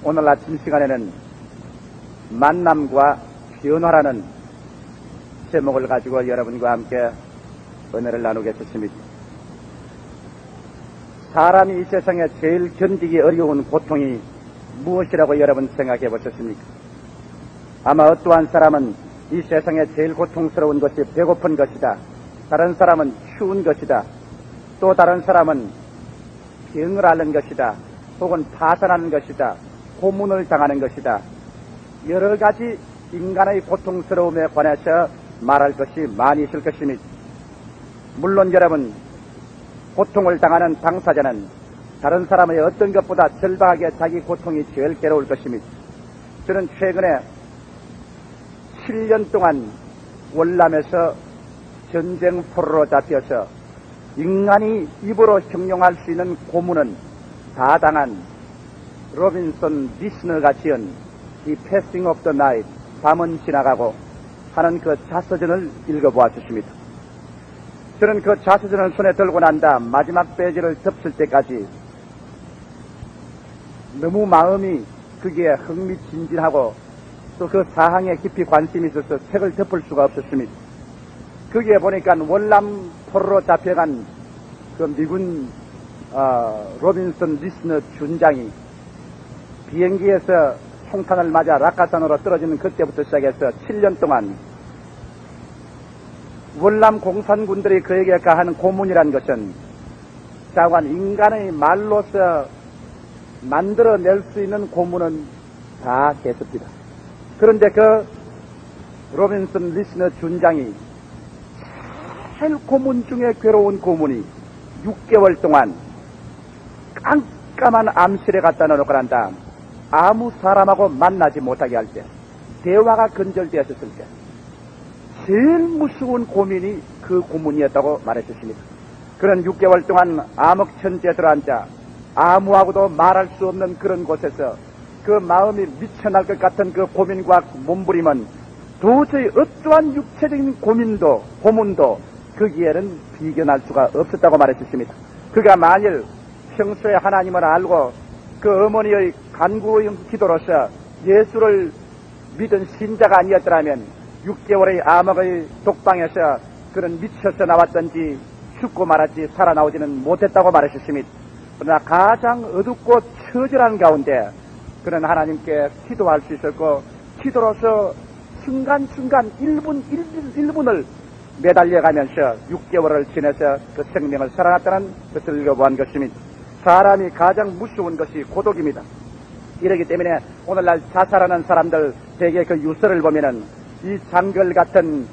오늘 아침 시간에는 만남과 변화라는 제목을 가지고 여러분과 함께 은혜를 나누겠습니다. 사람이 이 세상에 제일 견디기 어려운 고통이 무엇이라고 여러분 생각해 보셨습니까? 아마 어떠한 사람은 이 세상에 제일 고통스러운 것이 배고픈 것이다. 다른 사람은 추운 것이다. 또 다른 사람은 병을 앓는 것이다. 혹은 파산하는 것이다. 고문을 당하는 것이다. 여러 가지 인간의 고통스러움에 관해서 말할 것이 많이 있을 것입니다. 물론 여러분, 고통을 당하는 당사자는 다른 사람의 어떤 것보다 절박하게 자기 고통이 제일 괴로울 것입니다. 저는 최근에 7년 동안 월남에서 전쟁 포로로 잡혀서 인간이 입으로 형용할 수 있는 고문은 다 당한 로빈슨 리스너가 지은 이 패싱 오브 더 나잇, 밤은 지나가고 하는 그 자서전을 읽어보았습니다. 저는 그 자서전을 손에 들고 난 다음 마지막 페이지를 덮을 때까지 너무 마음이 그게 흥미진진하고 또 그 사항에 깊이 관심이 있어서 책을 덮을 수가 없었습니다. 거기에 보니까 월남 포로로 잡혀간 그 미군 로빈슨 리스너 준장이 비행기에서 총탄을 맞아 락가산으로 떨어지는 그때부터 시작해서 7년 동안 월남 공산군들이 그에게 가하는 고문이라는 것은 자관 인간의 말로서 만들어낼 수 있는 고문은 다 했습니다. 그런데 그 로빈슨 리스너 준장이 제일 고문 중에 괴로운 고문이 6개월 동안 깜깜한 암실에 갖다 놓고 난 다음 아무 사람하고 만나지 못하게 할 때, 대화가 근절되었을 때 제일 무서운 고민이 그 고문이었다고 말했습니다. 그런 6개월 동안 암흑천지에 들어앉아 아무하고도 말할 수 없는 그런 곳에서 그 마음이 미쳐날 것 같은 그 고민과 몸부림은 도저히 어떠한 육체적인 고문도 거기에는 비견할 수가 없었다고 말했습니다. 그가 만일 평소에 하나님을 알고 그 어머니의 간구의 기도로서 예수를 믿은 신자가 아니었더라면 6개월의 암흑의 독방에서 그는 미쳐서 나왔던지 죽고 말았지 살아나오지는 못했다고 말했습니다. 그러나 가장 어둡고 처절한 가운데 그는 하나님께 기도할 수 있었고 기도로서 순간순간 1분을 매달려가면서 6개월을 지내서 그 생명을 살아났다는 것을 읽어보한 것입니다. 사람이 가장 무서운 것이 고독입니다. 이러기 때문에 오늘날 자살하는 사람들 대개 그 유서를 보면은 이 장글 같은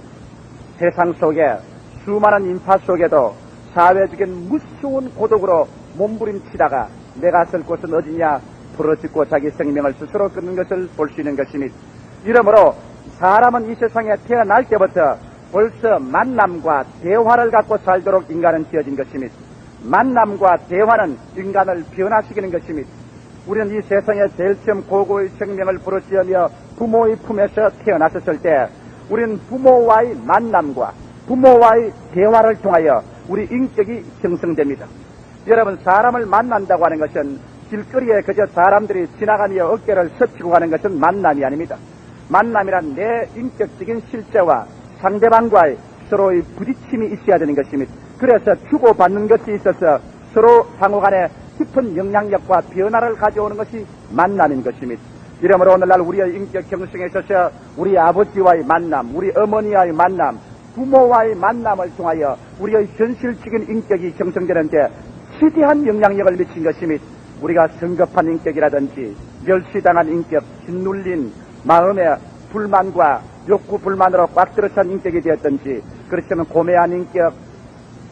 세상 속에 수많은 인파 속에도 사회적인 무서운 고독으로 몸부림치다가 내가 설 곳은 어디냐 부러지고 자기 생명을 스스로 끊는 것을 볼 수 있는 것입니다. 이러므로 사람은 이 세상에 태어날 때부터 벌써 만남과 대화를 갖고 살도록 인간은 지어진 것입니다. 만남과 대화는 인간을 변화시키는 것입니다. 우리는 이 세상에 제일 처음 고고의 생명을 부르짖으며 부모의 품에서 태어났었을 때 우리는 부모와의 만남과 부모와의 대화를 통하여 우리 인격이 형성됩니다. 여러분, 사람을 만난다고 하는 것은 길거리에 그저 사람들이 지나가며 어깨를 스치고 가는 것은 만남이 아닙니다. 만남이란 내 인격적인 실제와 상대방과의 서로의 부딪힘이 있어야 되는 것입니다. 그래서 주고받는 것이 있어서 서로 상호간에 깊은 영향력과 변화를 가져오는 것이 만남인 것입니다. 이러므로 오늘날 우리의 인격 형성에 있어서 우리 아버지와의 만남, 우리 어머니와의 만남, 부모와의 만남을 통하여 우리의 현실적인 인격이 형성되는데 최대한 영향력을 미친 것입니다. 우리가 성급한 인격이라든지 멸시당한 인격, 짓눌린 마음의 불만과 욕구 불만으로 꽉 들어찬 인격이 되었든지 그렇지만 고매한 인격,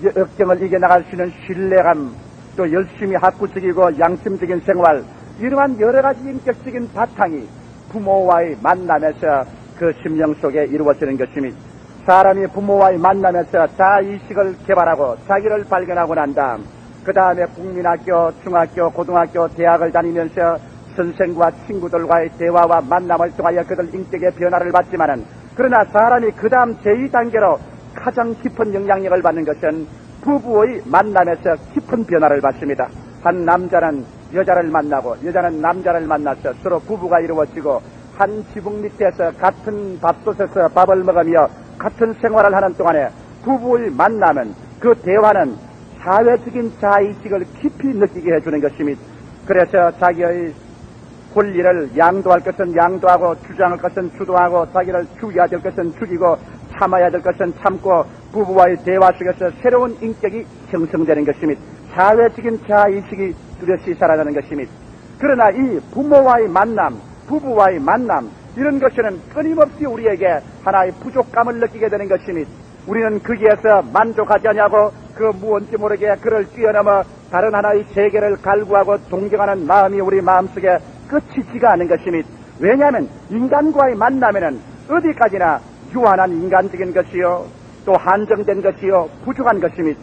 역경을 이겨나갈 수 있는 신뢰감, 또 열심히 학구적이고 양심적인 생활, 이러한 여러 가지 인격적인 바탕이 부모와의 만남에서 그 심령 속에 이루어지는 것입니다. 사람이 부모와의 만남에서 자의식을 개발하고 자기를 발견하고 난 다음 그 다음에 국민학교, 중학교, 고등학교, 대학을 다니면서 선생과 친구들과의 대화와 만남을 통하여 그들 인격의 변화를 받지만은 그러나 사람이 그 다음 제2단계로 가장 깊은 영향력을 받는 것은 부부의 만남에서 깊은 변화를 받습니다. 한 남자는 여자를 만나고 여자는 남자를 만나서 서로 부부가 이루어지고 한 지붕 밑에서 같은 밥솥에서 밥을 먹으며 같은 생활을 하는 동안에 부부의 만남은 그 대화는 사회적인 자의식을 깊이 느끼게 해주는 것입니다. 그래서 자기의 권리를 양도할 것은 양도하고 주장할 것은 주도하고 자기를 죽여야 될 것은 죽이고 참아야 될 것은 참고 부부와의 대화 속에서 새로운 인격이 형성되는 것입니다. 사회적인 자의식이 뚜렷이 살아나는 것입니다. 그러나 이 부모와의 만남, 부부와의 만남 이런 것은 끊임없이 우리에게 하나의 부족감을 느끼게 되는 것입니다. 우리는 거기에서 만족하지 않냐고 그 무언지 모르게 그를 뛰어넘어 다른 하나의 세계를 갈구하고 동경하는 마음이 우리 마음속에 끝이지가 않은 것입니다. 왜냐하면 인간과의 만남에는 어디까지나 유한한 인간적인 것이요 또 한정된 것이요 부족한 것입니다.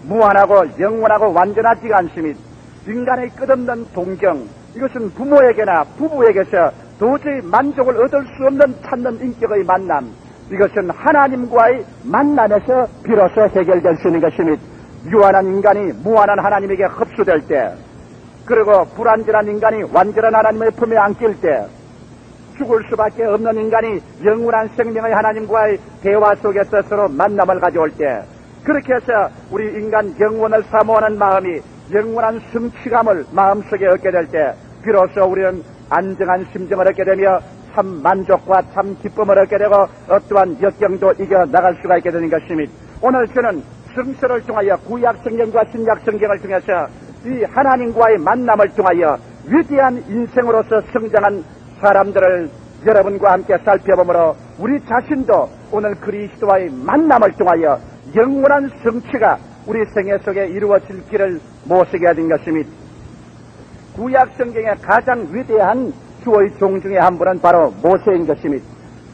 무한하고 영원하고 완전하지가 않습니다. 인간의 끝없는 동경 이것은 부모에게나 부부에게서 도저히 만족을 얻을 수 없는 찾는 인격의 만남 이것은 하나님과의 만남에서 비로소 해결될 수 있는 것입니다. 유한한 인간이 무한한 하나님에게 흡수될 때 그리고 불완전한 인간이 완전한 하나님의 품에 안길 때 죽을 수밖에 없는 인간이 영원한 생명의 하나님과의 대화 속에서 서로 만남을 가져올 때 그렇게 해서 우리 인간 영원을 사모하는 마음이 영원한 성취감을 마음속에 얻게 될 때 비로소 우리는 안정한 심정을 얻게 되며 참 만족과 참 기쁨을 얻게 되고 어떠한 역경도 이겨나갈 수가 있게 되는 것입니다. 오늘 저는 성서를 통하여 구약성경과 신약성경을 통해서 이 하나님과의 만남을 통하여 위대한 인생으로서 성장한 사람들을 여러분과 함께 살펴보므로 우리 자신도 오늘 그리스도와의 만남을 통하여 영원한 성취가 우리 생애 속에 이루어질 길을 모시게 된 것입니다. 구약성경의 가장 위대한 주의 종 중에 한 분은 바로 모세인 것입니다.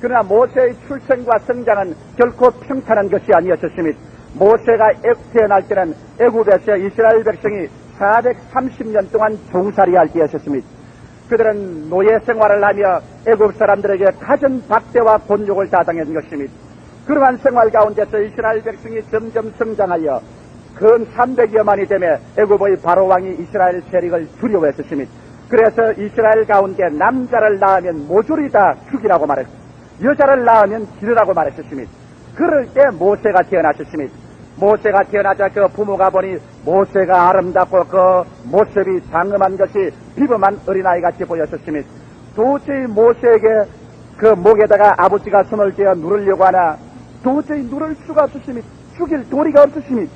그러나 모세의 출생과 성장은 결코 평탄한 것이 아니었습니다. 모세가 태어날 때는 애굽에서 이스라엘 백성이 430년 동안 종살이할 때였습니다. 그들은 노예 생활을 하며 애굽 사람들에게 갖은 박대와 곤욕을 다 당한 것입니다. 그러한 생활 가운데서 이스라엘 백성이 점점 성장하여 근 300여만이 되며 애굽의 바로왕이 이스라엘 세력을 두려워했습니다. 그래서 이스라엘 가운데 남자를 낳으면 모조리 다 죽이라고 말했고 여자를 낳으면 기르라고 말했습니다. 그럴 때 모세가 태어났습니다. 모세가 태어나자 그 부모가 보니 모세가 아름답고 그 모습이 장엄한 것이 비범한 어린아이같이 보였습니다. 도저히 모세에게 그 목에다가 아버지가 손을 떼어 누르려고 하나 도저히 누를 수가 없었습니다. 죽일 도리가 없었습니다.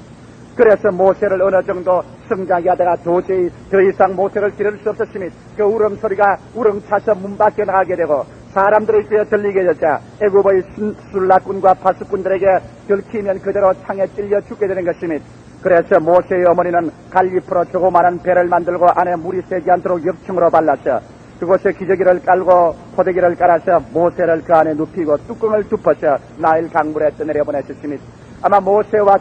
그래서 모세를 어느 정도 성장하게 하다가 도저히 더 이상 모세를 기를 수 없었습니다. 그 울음소리가 우렁차서 문 밖에 나가게 되고 사람들의 귀에 들리게 되자 애굽의 술락군과 파수꾼들에게 들키면 그대로 창에 찔려 죽게 되는 것입니다. 그래서 모세의 어머니는 갈리프로 조그마한 배를 만들고 안에 물이 새지 않도록 역청으로 발라서 그곳에 기저귀를 깔고 포대기를 깔아서 모세를 그 안에 눕히고 뚜껑을 덮어서 나일 강물에 떠내려 보냈습니다. 아마 모세와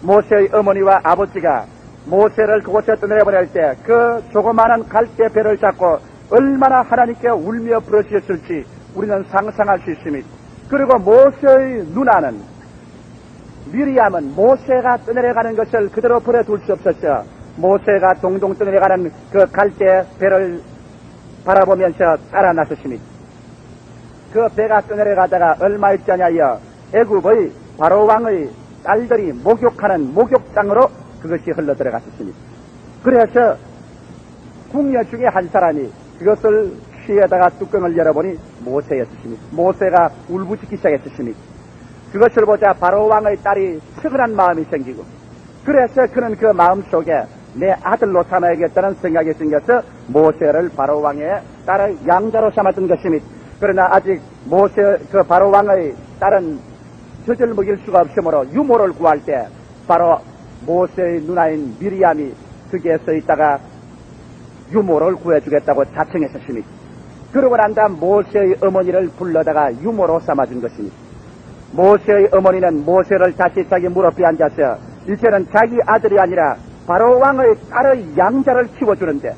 모세의 어머니와 아버지가 모세를 그곳에 떠내려 보낼 때 그 조그마한 갈대 배를 잡고 얼마나 하나님께 울며 부르셨을지 우리는 상상할 수 있습니다. 그리고 모세의 누나는 미리암은 모세가 떠내려가는 것을 그대로 버려둘 수 없었죠. 모세가 동동 떠내려가는 그 갈대 배를 바라보면서 따라 나섰습니다. 그 배가 떠내려가다가 얼마 있지 않냐여 애굽의 바로왕의 딸들이 목욕하는 목욕장으로 그것이 흘러 들어갔었습니다. 그래서 궁녀 중에 한 사람이 그것을 취에다가 뚜껑을 열어보니 모세였습니다. 모세가 울부짖기 시작했습니다. 그것을 보자 바로왕의 딸이 측은한 마음이 생기고 그래서 그는 그 마음속에 내 아들로 삼아야겠다는 생각이 생겨서 모세를 바로왕의 딸의 양자로 삼았던 것입니다. 그러나 아직 모세 그 바로왕의 딸은 젖을 먹일 수가 없으므로 유모를 구할 때 바로 모세의 누나인 미리암이 거기에 서 있다가 유모를 구해주겠다고 자청했었습니다. 그러고 난 다음 모세의 어머니를 불러다가 유모로 삼아준 것입니다. 모세의 어머니는 모세를 다시 자기 무릎에 앉아서 이제는 자기 아들이 아니라 바로왕의 딸의 양자를 키워주는데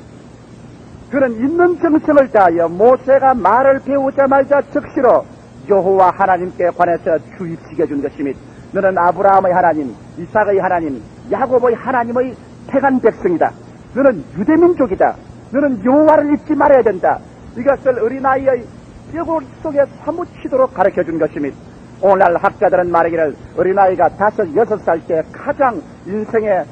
그는 있는 정성을 다하여 모세가 말을 배우자마자 즉시로 여호와 하나님께 관해서 주입시켜준 것입니다. 너는 아브라함의 하나님, 이삭의 하나님, 야곱의 하나님의 택한 백성이다. 너는 유대민족이다. 너는 여호와를 잊지 말아야 된다. 이것을 어린아이의 뼈골 속에 사무치도록 가르쳐준 것입니다. 오늘날 학자들은 말하기를 어린아이가 5, 6살 때 가장 일생의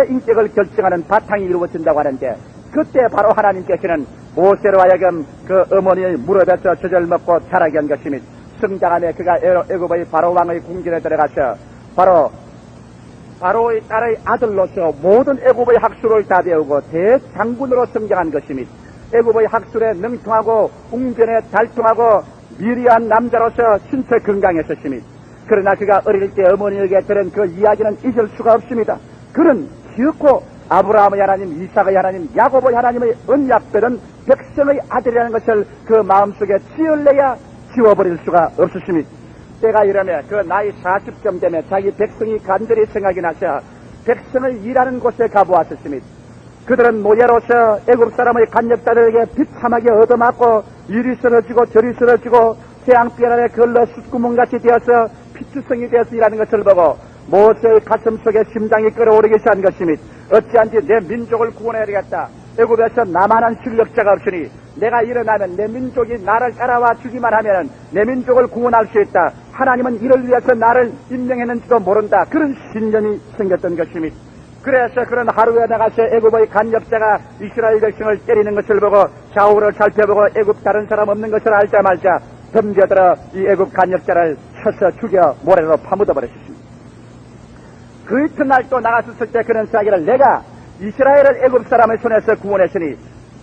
인격을 결정하는 바탕이 이루어진다고 하는데, 그때 바로 하나님께서는 모세로 하여금 그 어머니의 무릎에서 젖을 먹고 자라게 한 것입니다. 성장함에 그가 애굽의 바로 왕의 궁전에 들어가서 바로의 딸의 아들로서 모든 애굽의 학술을 다 배우고 대장군으로 성장한 것입니다. 애굽의 학술에 능통하고 웅변에 달통하고 미리한 남자로서 신체 건강했었습니다. 그러나 그가 어릴 때 어머니에게 들은 그 이야기는 잊을 수가 없습니다. 그는 기어코 아브라함의 하나님, 이삭의 하나님, 야곱의 하나님의 언약들은 백성의 아들이라는 것을 그 마음속에 지을래야 지워버릴 수가 없었습니다. 때가 이르며 그 나이 40쯤 되면 자기 백성이 간절히 생각이 나서 백성을 일하는 곳에 가보았었습니다. 그들은 노예로서 애굽 사람의 간역자들에게 비참하게 얻어맞고 이리 쓰러지고 저리 쓰러지고 태양빛 아래 걸러 숯구멍같이 되어서 피투성이 되어서 일하는 것을 보고 모세의 가슴 속에 심장이 끓어오르기 시작한 것입니다. 어찌한지 내 민족을 구원해야 되겠다. 애굽에서 나만한 실력자가 없으니 내가 일어나면 내 민족이 나를 따라와 주기만 하면 내 민족을 구원할 수 있다. 하나님은 이를 위해서 나를 임명했는지도 모른다. 그런 신념이 생겼던 것입니다. 그래서 그런 하루에 나가서 애굽의 간역자가 이스라엘 백성을 때리는 것을 보고 좌우를 살펴보고 애굽 다른 사람 없는 것을 알자마자 덤벼들어 이 애굽 간역자를 쳐서 죽여 모래로 파묻어버렸습니다. 그 이튿날 또 나갔을 때 그런 이야기를 내가 이스라엘을 애굽 사람의 손에서 구원했으니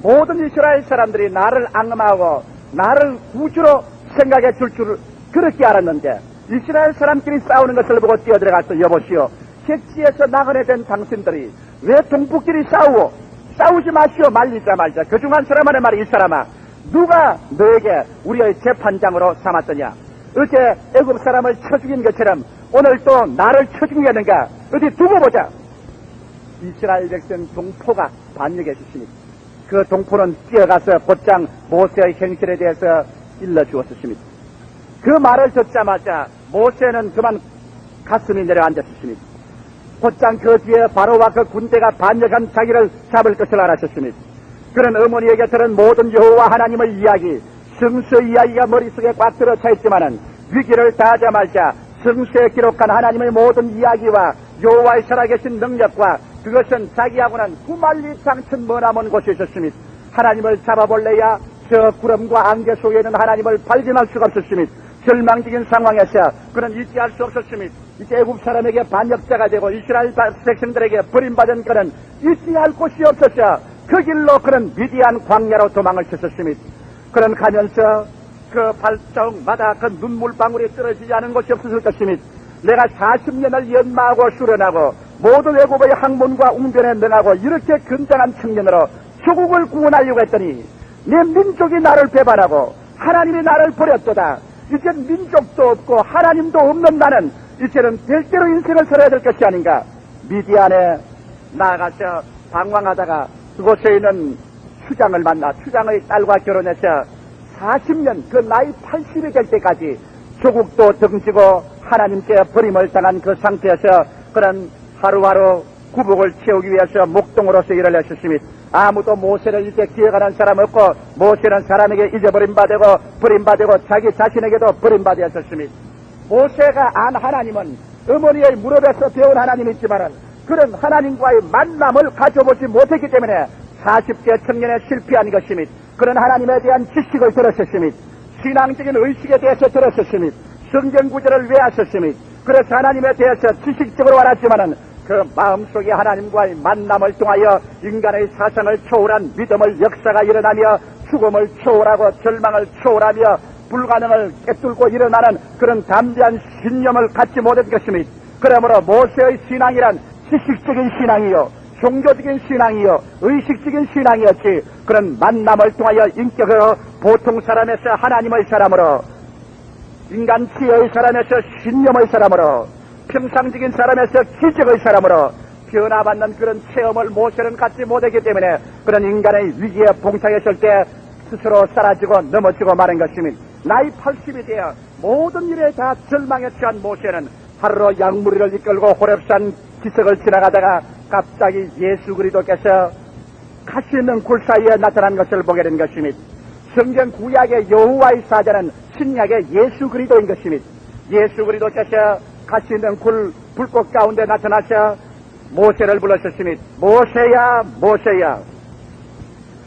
모든 이스라엘 사람들이 나를 앙망하고 나를 구주로 생각해 줄 줄 그렇게 알았는데 이스라엘 사람끼리 싸우는 것을 보고 뛰어들어가서 여보시오, 객지에서 나그네 된 당신들이 왜 동북끼리 싸우지 마시오. 말리자 말자. 그중 한 사람 하는 말이, 이 사람아, 누가 너에게 우리의 재판장으로 삼았더냐? 어제 애굽 사람을 쳐 죽인 것처럼 오늘 또 나를 쳐 죽이겠는가? 어디 두고 보자. 이스라엘 백성 동포가 반역해 주십니다. 그 동포는 뛰어가서 곧장 모세의 행실에 대해서 일러주었습니다. 그 말을 듣자마자 모세는 그만 가슴이 내려앉았습니다. 곧장 그 뒤에 바로와 그 군대가 반역한 자기를 잡을 것을 알았습니다. 그런 어머니에게 들은 모든 여호와 하나님의 이야기, 성서의 이야기가 머릿속에 꽉 들어차 있지만은 위기를 다하자마자 성서에 기록한 하나님의 모든 이야기와 여호와의 살아계신 능력과 그것은 자기하고는 구만리 장천 머나먼 곳에 있었습니다. 하나님을 잡아볼래야 저 구름과 안개 속에 있는 하나님을 발견할 수가 없었습니다. 절망적인 상황에서 그는 일치할 수 없었습니다. 이제 애굽 사람에게 반역자가 되고 이스라엘 백성들에게 버림받은 그는 일치할 곳이 없었어 그 길로 그는 미디안 광야로 도망을 쳤었습니다. 그는 가면서 그 발자국마다 그 눈물방울이 떨어지지 않은 곳이 없었을 것입니다. 내가 40년을 연마하고 수련하고 모든 애굽의 학문과 웅변에 능하고 이렇게 건장한 청년으로 조국을 구원하려고 했더니 내 민족이 나를 배반하고 하나님이 나를 버렸도다. 이젠 민족도 없고 하나님도 없는 나는 이제는 별대로 인생을 살아야 될 것이 아닌가. 미디안에 나가서 방황하다가 그곳에 있는 추장을 만나 추장의 딸과 결혼해서 40년 그 나이 80이 될 때까지 조국도 등지고 하나님께 버림을 당한 그 상태에서 그런 하루하루 구복을 채우기 위해서 목동으로서 일을 했었습니다. 아무도 모세를 이제 기억하는 사람 없고 모세는 사람에게 잊어버림받고 버림받고 자기 자신에게도 버림받았었습니다. 모세가 안 하나님은 어머니의 무릎에서 배운 하나님이지만 그런 하나님과의 만남을 가져보지 못했기 때문에 40대 청년에 실패한 것입니다. 그런 하나님에 대한 지식을 들었었습니다. 신앙적인 의식에 대해서 들었었습니다. 성경 구절을 외웠었습니다. 그래서 하나님에 대해서 지식적으로 알았지만은 그 마음속에 하나님과의 만남을 통하여 인간의 사상을 초월한 믿음을 역사가 일어나며 죽음을 초월하고 절망을 초월하며 불가능을 깨뚫고 일어나는 그런 담대한 신념을 갖지 못한 것입니다. 그러므로 모세의 신앙이란 지식적인 신앙이요, 종교적인 신앙이요, 의식적인 신앙이었지 그런 만남을 통하여 인격으로 보통 사람에서 하나님의 사람으로, 인간 지혜의 사람에서 신념의 사람으로, 평상적인 사람에서 기적의 사람으로 변화받는 그런 체험을 모세는 갖지 못했기 때문에 그런 인간의 위기에 봉착했을 때 스스로 사라지고 넘어지고 마는 것입니다. 나이 80이 되어 모든 일에 다 절망에 처한 모세는 하루로 양무리를 이끌고 호렙산 기슭을 지나가다가 갑자기 예수 그리스도께서 가시 있는 굴 사이에 나타난 것을 보게 된 것입니다. 성경 구약의 여호와의 사자는 신약의 예수 그리스도인 것입니다. 예수 그리스도께서 가시 있는 불꽃 가운데 나타나셔 모세를 불러셨습니다. 모세야, 모세야.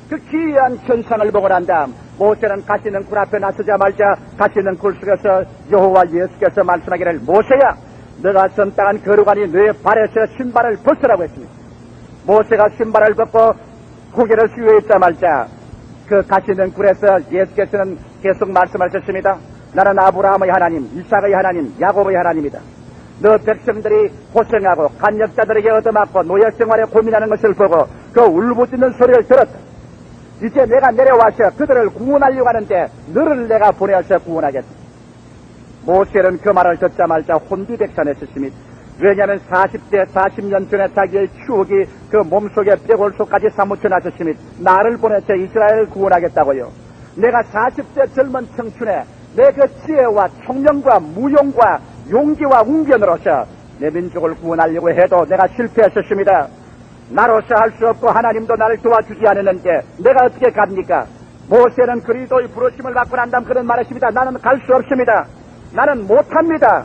그 귀한 현상을 보고 난 다음 모세는 가시 있는 굴 앞에 나서자마자 가시 있는 굴 속에서 여호와 예수께서 말씀하기를 모세야, 너가 선땅한 거룩하니 너의 발에서 신발을 벗으라고 했습니다. 모세가 신발을 벗고 고개를 숙여있자마자 그 가시 있는 굴에서 예수께서는 계속 말씀하셨습니다. 나는 아브라함의 하나님, 이삭의 하나님, 야곱의 하나님이다. 너 백성들이 고생하고 간역자들에게 얻어맞고 노예 생활에 고민하는 것을 보고 그 울부짖는 소리를 들었다. 이제 내가 내려와서 그들을 구원하려고 하는데 너를 내가 보내어서 구원하겠다. 모세는 그 말을 듣자마자 혼비백산했습니다. 왜냐하면 40대 40년 전에 자기의 추억이 그 몸속에 뼈골속까지 사무쳐 놨었습니다. 나를 보내서 이스라엘을 구원하겠다고요. 내가 40대 젊은 청춘에 내 그 지혜와 총명과 무용과 용기와 웅변으로서 내 민족을 구원하려고 해도 내가 실패했었습니다. 나로서 할 수 없고 하나님도 나를 도와주지 않았는데 내가 어떻게 갑니까? 모세는 그리스도의 부르심을 받고 난 다음 그런 말했습니다. 나는 갈 수 없습니다. 나는 못합니다.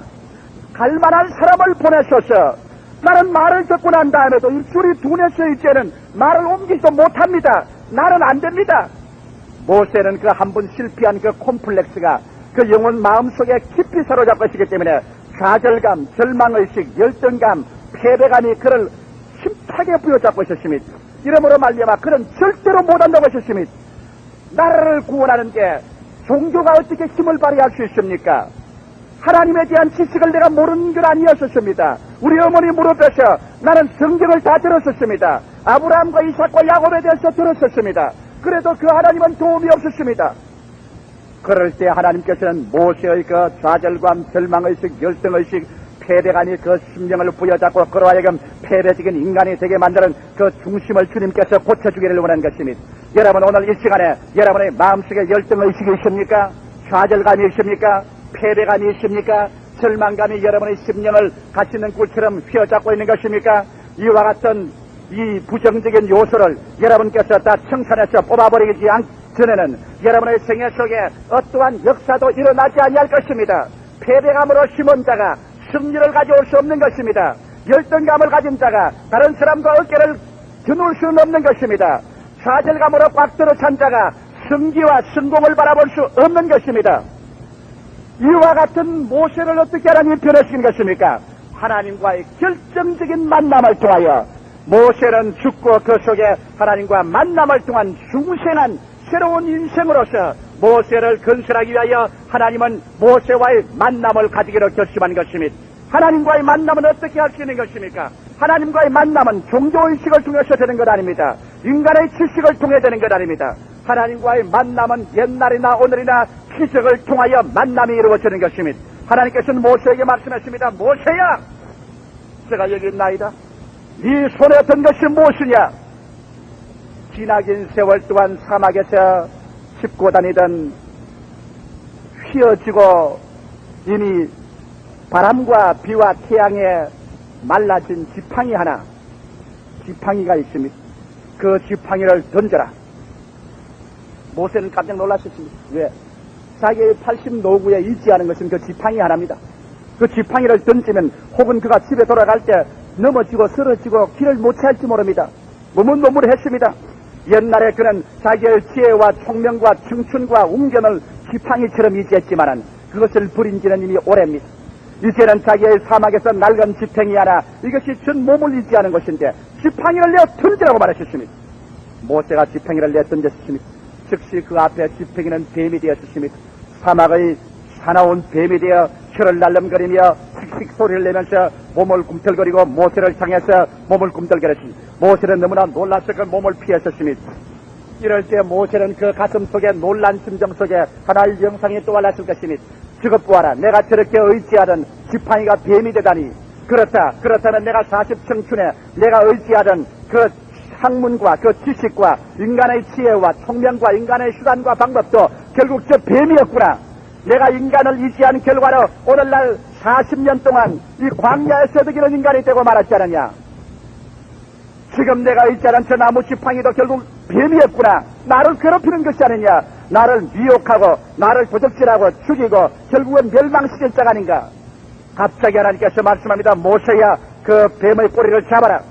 갈 만한 사람을 보내셔서 나는 말을 듣고 난 다음에도 입술이 둔해서 이제는 말을 옮기지도 못합니다. 나는 안 됩니다. 모세는 그 한 번 실패한 그 콤플렉스가 그 영혼 마음속에 깊이 사로잡고 있기 때문에 좌절감, 절망의식, 열등감, 패배감이 그를 힘차게 부여잡고 있었습니다. 이러므로 말미암아 그는 절대로 못한다고 하셨습니다. 나라를 구원하는 게 종교가 어떻게 힘을 발휘할 수 있습니까? 하나님에 대한 지식을 내가 모르는 건 아니었었습니다. 우리 어머니 무릎에서 나는 성경을 다 들었었습니다. 아브라함과 이삭과 야곱에 대해서 들었었습니다. 그래도 그 하나님은 도움이 없었습니다. 그럴 때 하나님께서는 모세의 그 좌절감, 절망의식, 열등의식, 패배감이 그 심령을 부여잡고 그로 하여금 패배적인 인간이 되게 만드는 그 중심을 주님께서 고쳐주기를 원하는 것입니다. 여러분 오늘 이 시간에 여러분의 마음속에 열등의식이 있습니까? 좌절감이 있습니까? 패배감이 있습니까? 절망감이 여러분의 심령을 갇히는 꿀처럼 휘어잡고 있는 것입니까? 이와 같은 이 부정적인 요소를 여러분께서 다 청산해서 뽑아버리지 전에는 여러분의 생애 속에 어떠한 역사도 일어나지 아니할 것입니다. 패배감으로 심은 자가 승리를 가져올 수 없는 것입니다. 열등감을 가진 자가 다른 사람과 어깨를 겨눌 수는 없는 것입니다. 좌절감으로 꽉 들어찬 자가 승기와 성공을 바라볼 수 없는 것입니다. 이와 같은 모세를 어떻게 하나님이 변화시킨 것입니까? 하나님과의 결정적인 만남을 통하여 모세는 죽고 그 속에 하나님과 만남을 통한 중생한 새로운 인생으로서 모세를 건설하기 위하여 하나님은 모세와의 만남을 가지기로 결심한 것입니다. 하나님과의 만남은 어떻게 할 수 있는 것입니까? 하나님과의 만남은 종교의식을 통해서 되는 것 아닙니다. 인간의 지식을 통해 되는 것 아닙니다. 하나님과의 만남은 옛날이나 오늘이나 기적을 통하여 만남이 이루어지는 것입니다. 하나님께서는 모세에게 말씀하십니다. 모세야, 제가 여기 있나이다. 네 손에 든 것이 무엇이냐? 지나긴 세월 동안 사막에서 짚고 다니던 휘어지고 이미 바람과 비와 태양에 말라진 지팡이 하나, 지팡이가 있습니다. 그 지팡이를 던져라. 모세는 깜짝 놀랐었습니다. 왜? 자기의 80 노구에 있지 않은 것은 그 지팡이 하나입니다. 그 지팡이를 던지면 혹은 그가 집에 돌아갈 때 넘어지고 쓰러지고 길을 못 찾을지 모릅니다. 머뭇머뭇했습니다. 옛날에 그는 자기의 지혜와 총명과 청춘과 웅견을 지팡이처럼 유지했지만은 그것을 버린 지는 이미 오래입니다. 이제는 자기의 사막에서 낡은 지팡이 하나, 이것이 전 몸을 유지하는 것인데 지팡이를 내어 던지라고 말하셨습니다. 모세가 지팡이를 내어 던졌습니다. 즉시 그 앞에 지팡이는 뱀이 되었습니다. 사막의 사나운 뱀이 되어 혀를 날름거리며 틱틱 소리를 내면서 몸을 꿈틀거리고 모세를 향해서 몸을 꿈틀거렸습니다. 모세는 너무나 놀라서 그 몸을 피했었습니다. 이럴 때 모세는 그 가슴 속에 놀란 심정 속에 하나의 영상이 떠올랐을 것입니다. 저것 보아라, 내가 저렇게 의지하던 지팡이가 뱀이 되다니. 그렇다면 내가 40청춘에 내가 의지하던 그 학문과 그 지식과 인간의 지혜와 총명과 인간의 수단과 방법도 결국 저 뱀이었구나. 내가 인간을 의지한 결과로 오늘날 40년 동안 이 광야에 서득이는 인간이 되고 말았지 않느냐. 지금 내가 있자는 저 나무 지팡이도 결국 뱀이었구나. 나를 괴롭히는 것이 아니냐. 나를 미혹하고 나를 도적질하고 죽이고 결국은 멸망시킬 자가 아닌가. 갑자기 하나님께서 말씀합니다. 모세야, 그 뱀의 꼬리를 잡아라.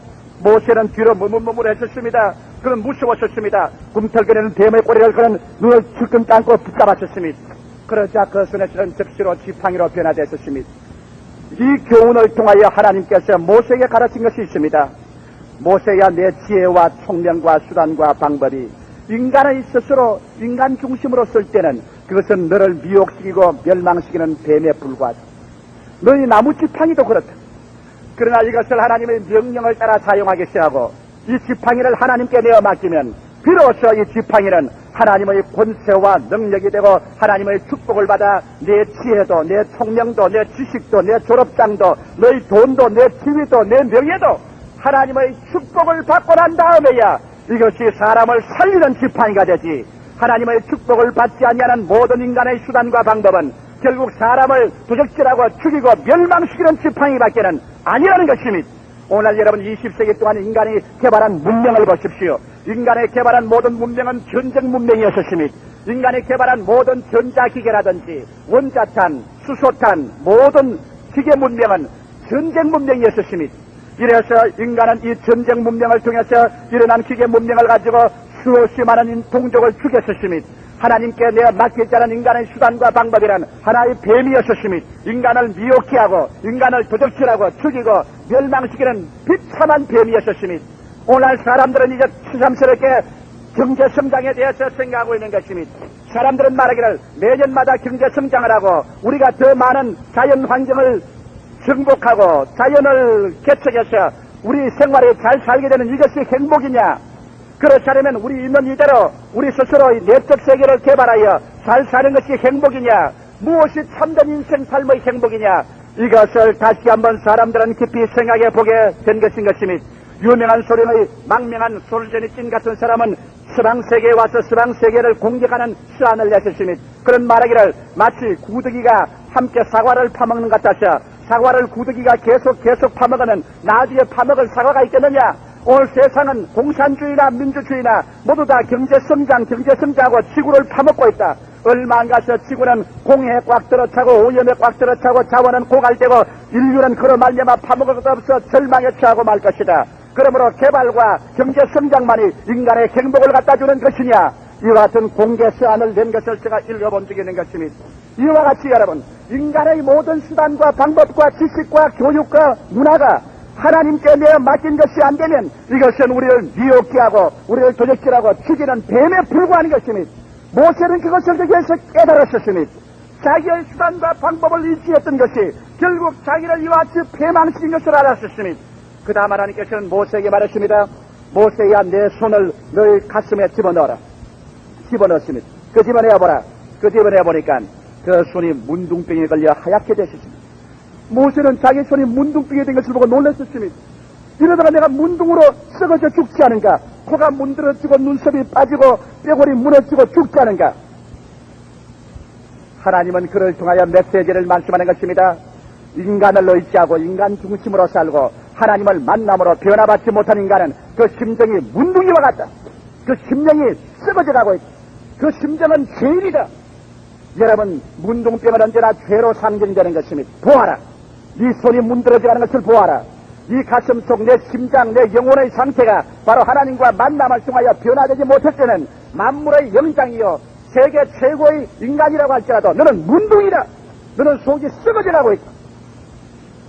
모세는 뒤로 무물무물했었습니다. 그는 무서웠었습니다. 꿈틀거리는 뱀의 꼬리를 그는 눈을 질끈 감고 붙잡았었습니다. 그러자 그 손에서는 즉시로 지팡이로 변화되었습니다. 이 교훈을 통하여 하나님께서 모세에게 가르친 것이 있습니다. 모세야, 내 지혜와 총명과 수단과 방법이 인간의 스스로 인간 중심으로 쓸 때는 그것은 너를 미혹시키고 멸망시키는 뱀에 불과하다. 너희 나무 지팡이도 그렇다. 그러나 이것을 하나님의 명령을 따라 사용하기 시작하고 이 지팡이를 하나님께 내어 맡기면 비로소 이 지팡이는 하나님의 권세와 능력이 되고 하나님의 축복을 받아 내 지혜도, 내 총명도, 내 지식도, 내 졸업장도, 너의 돈도, 내 지위도, 내 명예도 하나님의 축복을 받고 난 다음에야 이것이 사람을 살리는 지팡이가 되지. 하나님의 축복을 받지 아니하는 모든 인간의 수단과 방법은 결국 사람을 도적질하고 죽이고 멸망시키는 지팡이밖에는 아니라는 것입니다. 오늘 여러분 20세기 동안 인간이 개발한 문명을 보십시오. 인간이 개발한 모든 문명은 전쟁 문명이었습니다. 인간이 개발한 모든 전자기계라든지 원자탄, 수소탄, 모든 기계 문명은 전쟁 문명이었습니다. 이래서 인간은 이 전쟁 문명을 통해서 일어난 기계 문명을 가지고 수없이 많은 동족을 죽였었습니다. 하나님께 내어 맡기지 않은 인간의 수단과 방법이란 하나의 뱀이었습니다. 인간을 미혹케 하고 인간을 도적질하고 죽이고 멸망시키는 비참한 뱀이었습니다. 오늘 사람들은 이제 추삼스럽게 경제 성장에 대해서 생각하고 있는 것입니다. 사람들은 말하기를 매년마다 경제 성장을 하고 우리가 더 많은 자연 환경을 정복하고 자연을 개척해서 우리 생활에 잘 살게 되는 이것이 행복이냐? 그렇지 않으면 우리 있는 이대로 우리 스스로의 내적 세계를 개발하여 잘 사는 것이 행복이냐? 무엇이 참된 인생 삶의 행복이냐? 이것을 다시 한번 사람들은 깊이 생각해 보게 된 것인 것입니다. 유명한 소련의 망명한 솔제니친 같은 사람은 서방세계에 와서 서방세계를 공격하는 수안을 냈었습니다. 그런 말하기를 마치 구더기가 함께 사과를 파먹는 것 같아서 사과를 구더기가 계속 파먹으면 나중에 파먹을 사과가 있겠느냐? 오늘 세상은 공산주의나 민주주의나 모두 다 경제성장하고 지구를 파먹고 있다. 얼마 안 가서 지구는 공해에 꽉 들어차고 오염에 꽉 들어차고 자원은 고갈되고 인류는 그로 말미암아 파먹을 것 없어 절망에 처하고 말 것이다. 그러므로 개발과 경제성장만이 인간의 행복을 갖다주는 것이냐? 이와 같은 공개 서한을 낸 것을 제가 읽어본 적이 있는 것입니다. 이와 같이 여러분, 인간의 모든 수단과 방법과 지식과 교육과 문화가 하나님께 내어 맡긴 것이 안 되면 이것은 우리를 미혹게 하고 우리를 도적질하고 죽이는 뱀에 불과한 것입니다. 모세는 그것을 여기에서 깨달았었습니다. 자기의 수단과 방법을 의지했던 것이 결국 자기를 이와 같이 패망시킨 것을 알았었습니다. 그 다음 하나님께서는 모세에게 말했습니다. 모세야, 내 손을 너의 가슴에 집어넣어라. 집어넣었습니다. 그 집어내어보라. 그 집어내어보니까 그 손이 문둥병에 걸려 하얗게 되셨습니다. 모세는 자기 손이 문둥병이 된 것을 보고 놀랐었습니다. 이러다가 내가 문둥으로 썩어져 죽지 않은가? 코가 문드러지고 눈썹이 빠지고 뼈골이 무너지고 죽지 않은가? 하나님은 그를 통하여 메시지를 말씀하는 것입니다. 인간을 의지하고 인간 중심으로 살고 하나님을 만남으로 변화받지 못한 인간은 그 심정이 문둥이와 같다. 그 심령이 썩어져 가고 있다. 그 심정은 죄인이다. 여러분, 문둥병은 언제나 죄로 상징되는 것입니다. 보아라. 네 손이 문드러져 가는 것을 보아라. 네 가슴 속 내 심장, 내 영혼의 상태가 바로 하나님과 만남을 통하여 변화되지 못할 때는 만물의 영장이요 세계 최고의 인간이라고 할지라도 너는 문둥이다. 너는 속이 썩어져 가고 있다.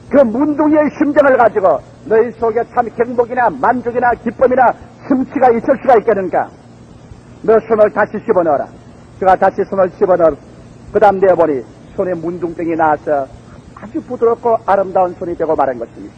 그 문둥이의 심정을 가지고 너희 속에 참 행복이나 만족이나 기쁨이나 승치가 있을 수가 있겠는가? 너 손을 다시 집어넣어라. 그가 다시 손을 집어넣어 그 다음 내어보니 손에 문둥병이 나와서 아주 부드럽고 아름다운 손이 되고 말한 것입니다.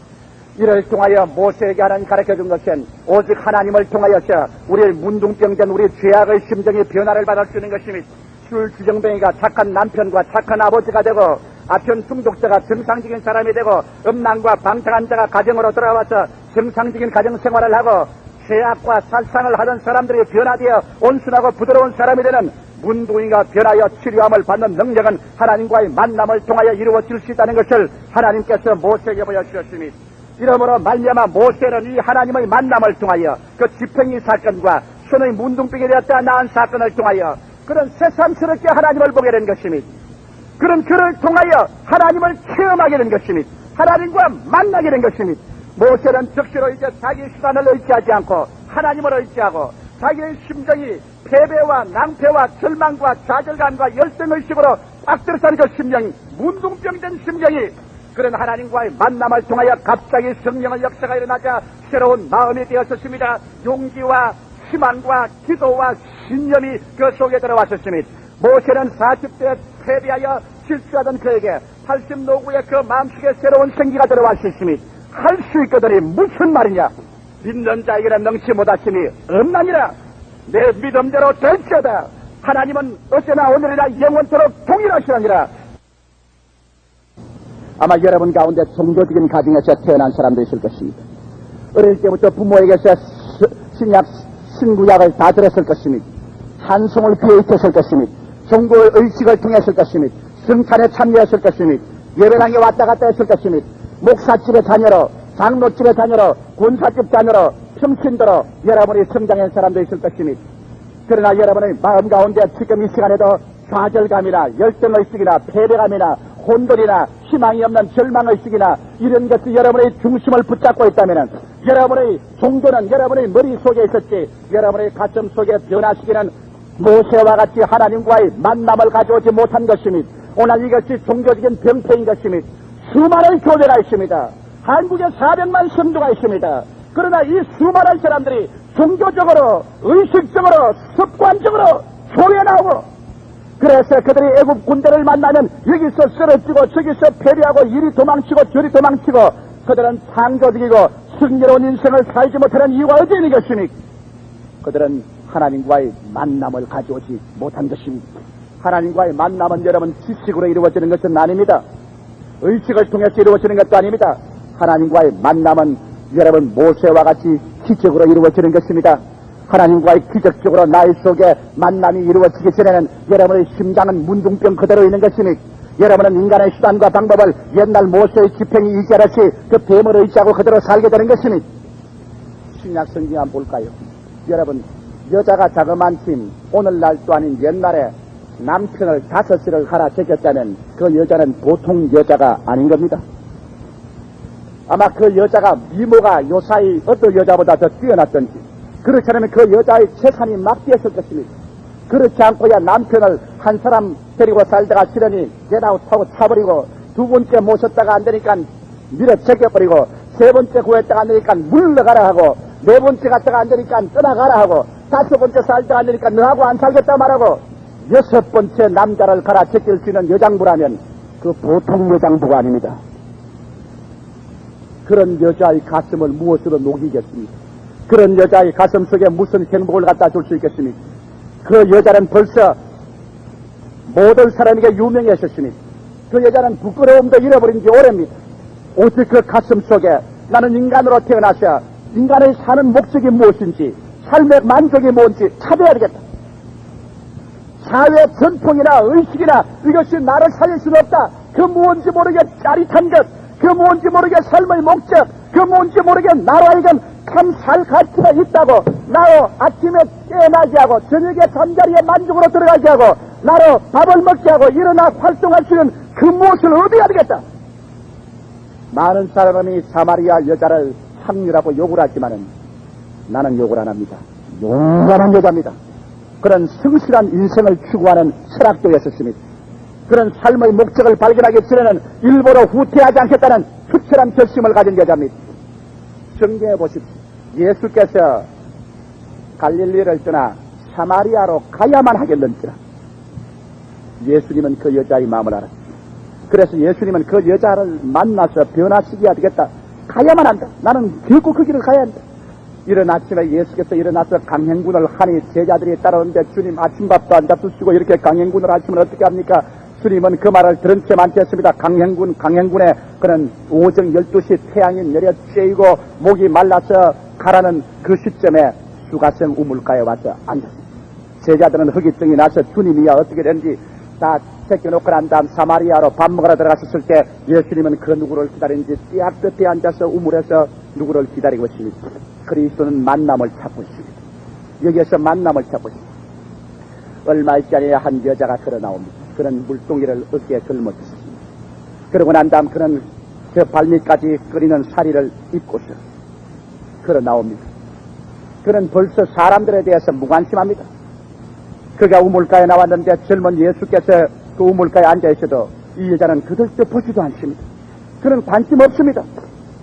이를 통하여 모세에게 하나님 가르쳐준 것은 오직 하나님을 통하여서 우리의 문둥병된 우리 죄악의 심정의 변화를 받을 수 있는 것입니다. 술 주정뱅이가 착한 남편과 착한 아버지가 되고 아편 중독자가 정상적인 사람이 되고 음란과 방탕한 자가 가정으로 돌아와서 정상적인 가정생활을 하고 죄악과 살상을 하던 사람들이 변화되어 온순하고 부드러운 사람이 되는 문둥이가 변하여 치료함을 받는 능력은 하나님과의 만남을 통하여 이루어질 수 있다는 것을 하나님께서 모세에게 보여주셨습니다. 이러므로 말미암아 모세는 이 하나님의 만남을 통하여 그 지팽이 사건과 손의 문둥병이 되었다 낳은 사건을 통하여 그런 새삼스럽게 하나님을 보게 된 것이니 그런 그를 통하여 하나님을 체험하게 된 것이니 하나님과 만나게 된 것이니 모세는 즉시로 이제 자기의 수단을 의지하지 않고 하나님을 의지하고 자기의 심정이 패배와 낭패와 절망과 좌절감과 열등의식으로 꽉 들어선 그 심령이 문둥병된 심령이 그런 하나님과의 만남을 통하여 갑자기 성령의 역사가 일어나자 새로운 마음이 되었었습니다. 용기와 희망과 기도와 신념이 그 속에 들어왔었으니 모세는 40대에 패배하여 실수하던 그에게 80 노구의 그 마음속에 새로운 생기가 들어왔었으니 할 수 있거든이 무슨 말이냐. 믿는 자에게는 능치 못하심이 없나니라. 내 믿음대로 될지어다. 하나님은 어제나 오늘이나 영원토록 동일하시느니라. 아마 여러분 가운데 종교적인 가정에서 태어난 사람도 있을 것입니다. 어릴 때부터 부모에게서 신약, 신구약을 다 들었을 것입니다. 찬송을 귀에 익혔을 것입니다. 종교의 의식을 통했을 것입니다. 성찬에 참여했을 것입니다. 예배당에 왔다 갔다 했을 것입니다. 목사집에 다녀러, 장로집에 다녀러, 군사집 다녀러, 평신도로 여러분이 성장한 사람도 있을 것입니다. 그러나 여러분의 마음 가운데 지금 이 시간에도 좌절감이나 열등의식이나 패배감이나 혼돈이나 희망이 없는 절망의식이나 이런 것이 여러분의 중심을 붙잡고 있다면 여러분의 종교는 여러분의 머리 속에 있었지 여러분의 가슴 속에 변화시키는 모세와 같이 하나님과의 만남을 가져오지 못한 것입니다. 오늘 이것이 종교적인 병폐인 것입니다. 수많은 교회가 있습니다. 한국에 400만 성도가 있습니다. 그러나 이 수많은 사람들이 종교적으로 의식적으로 습관적으로 교회에 나오고 그래서 그들이 애국 군대를 만나면 여기서 쓰러지고 저기서 패배하고 이리 도망치고 저리 도망치고 그들은 창조적이고 승리로운 인생을 살지 못하는 이유가 어디 있는 것입니까? 그들은 하나님과의 만남을 가져오지 못한 것입니다. 하나님과의 만남은 여러분 지식으로 이루어지는 것은 아닙니다. 의식을 통해서 이루어지는 것도 아닙니다. 하나님과의 만남은 여러분 모세와 같이 기적으로 이루어지는 것입니다. 하나님과의 기적적으로 나의 속에 만남이 이루어지기 전에는 여러분의 심장은 문둥병 그대로 있는 것이니 여러분은 인간의 수단과 방법을 옛날 모세의 지팽이 의지하듯이 그 뱀을 의지하고 그대로 살게 되는 것이니 신약 성경 한번 볼까요? 여러분 여자가 자그만 팀 오늘날도 아닌 옛날에 남편을 5을 하나 제꼈다면 그 여자는 보통 여자가 아닌 겁니다. 아마 그 여자가 미모가 요사이 어떤 여자보다 더 뛰어났던지 그렇지 않으면 그 여자의 재산이 막 뛰었을 것입니다. 그렇지 않고야 남편을 한 사람 데리고 살다가 시련이 겟아웃하고 차버리고 두 번째 모셨다가 안 되니까 밀어 제껴버리고 세 번째 구했다가 안 되니까 물러가라 하고 네 번째 갔다가 안 되니까 떠나가라 하고 다섯 번째 살다가 안 되니까 너하고 안 살겠다 말하고 여섯 번째 남자를 갈아 제낄 수 있는 여장부라면 그 보통 여장부가 아닙니다. 그런 여자의 가슴을 무엇으로 녹이겠습니까? 그런 여자의 가슴 속에 무슨 행복을 갖다 줄 수 있겠습니까? 그 여자는 벌써 모든 사람에게 유명했었으니 그 여자는 부끄러움도 잃어버린 지 오래입니다. 오직 그 가슴 속에 나는 인간으로 태어나서 인간의 사는 목적이 무엇인지 삶의 만족이 뭔지 찾아야 되겠다. 사회 전통이나 의식이나 이것이 나를 살릴 수는 없다. 그 무언지 모르게 짜릿한 것, 그 무언지 모르게 삶의 목적, 그 무언지 모르게 나로 하여금 참 살 가치가 있다고 나로 아침에 깨어나게 하고 저녁에 잠자리에 만족으로 들어가게 하고 나로 밥을 먹게 하고 일어나 활동할 수 있는 그 무엇을 얻어야 되겠다. 많은 사람이 사마리아 여자를 상류라고 욕을 하지만은 나는 욕을 안 합니다. 용감한 여자입니다. 그런 성실한 인생을 추구하는 철학도였었습니다. 그런 삶의 목적을 발견하기 전에는 일부러 후퇴하지 않겠다는 투철한 결심을 가진 여자입니다. 성경에 보십시오. 예수께서 갈릴리를 떠나 사마리아로 가야만 하겠는지라. 예수님은 그 여자의 마음을 알았습니다. 그래서 예수님은 그 여자를 만나서 변화시켜야 되겠다. 가야만 한다. 나는 결코 그 길을 가야 한다. 이른 아침에 예수께서 일어나서 강행군을 하니 제자들이 따라오는데 주님 아침밥도 안 잡수시고 이렇게 강행군을 하시면 어떻게 합니까? 주님은 그 말을 들은 채 많겠습니다. 강행군에 그런 오전 12시 태양이 내려 쬐이고 목이 말라서 가라는 그 시점에 수가성 우물가에 와서 앉았습니다. 제자들은 허기증이 나서 주님이야 어떻게 되는지 다 제껴놓고 난 다음 사마리아로 밥 먹으러 들어갔었을 때 예수님은 그 누구를 기다리는지 띠아 끝에 앉아서 우물에서 누구를 기다리고 있습니다. 그리스도는 만남을 찾고 있습니다. 여기에서 만남을 찾고 있습니다. 얼마 전에 한 여자가 걸어 나옵니다. 그는 물동이를 어깨에 걸머쥐습니다. 그러고 난 다음 그는 저 발밑까지 끓이는 사리를 입고서 걸어 나옵니다. 그는 벌써 사람들에 대해서 무관심합니다. 그가 우물가에 나왔는데 젊은 예수께서 그 우물가에 앉아있어도 이 여자는 그들도 보지도 않습니다. 그는 관심 없습니다.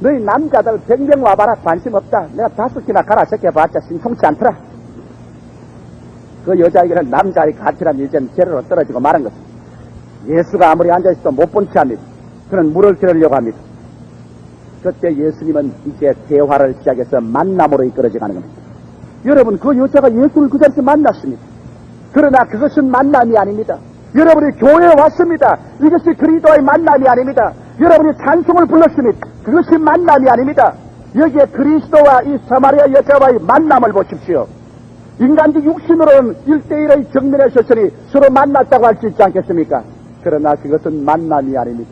너희 남자들 100명 와봐라 관심 없다. 내가 5끼나 갈아 새겨봤자 심통치 않더라. 그 여자에게는 남자의 가치란 이젠 제로로 떨어지고 말한 것입니다. 예수가 아무리 앉아있어도 못 본 채 합니다. 그는 물을 들으려고 합니다. 그때 예수님은 이제 대화를 시작해서 만남으로 이끌어져 가는 겁니다. 여러분, 그 여자가 예수를 그 자리에서 만났습니다. 그러나 그것은 만남이 아닙니다. 여러분이 교회에 왔습니다. 이것이 그리스도와의 만남이 아닙니다. 여러분이 찬송을 불렀습니다. 그것이 만남이 아닙니다. 여기에 그리스도와 이 사마리아 여자와의 만남을 보십시오. 인간적 육신으로는 1대1의 정면에 섰으니 서로 만났다고 할 수 있지 않겠습니까? 그러나 그것은 만남이 아닙니다.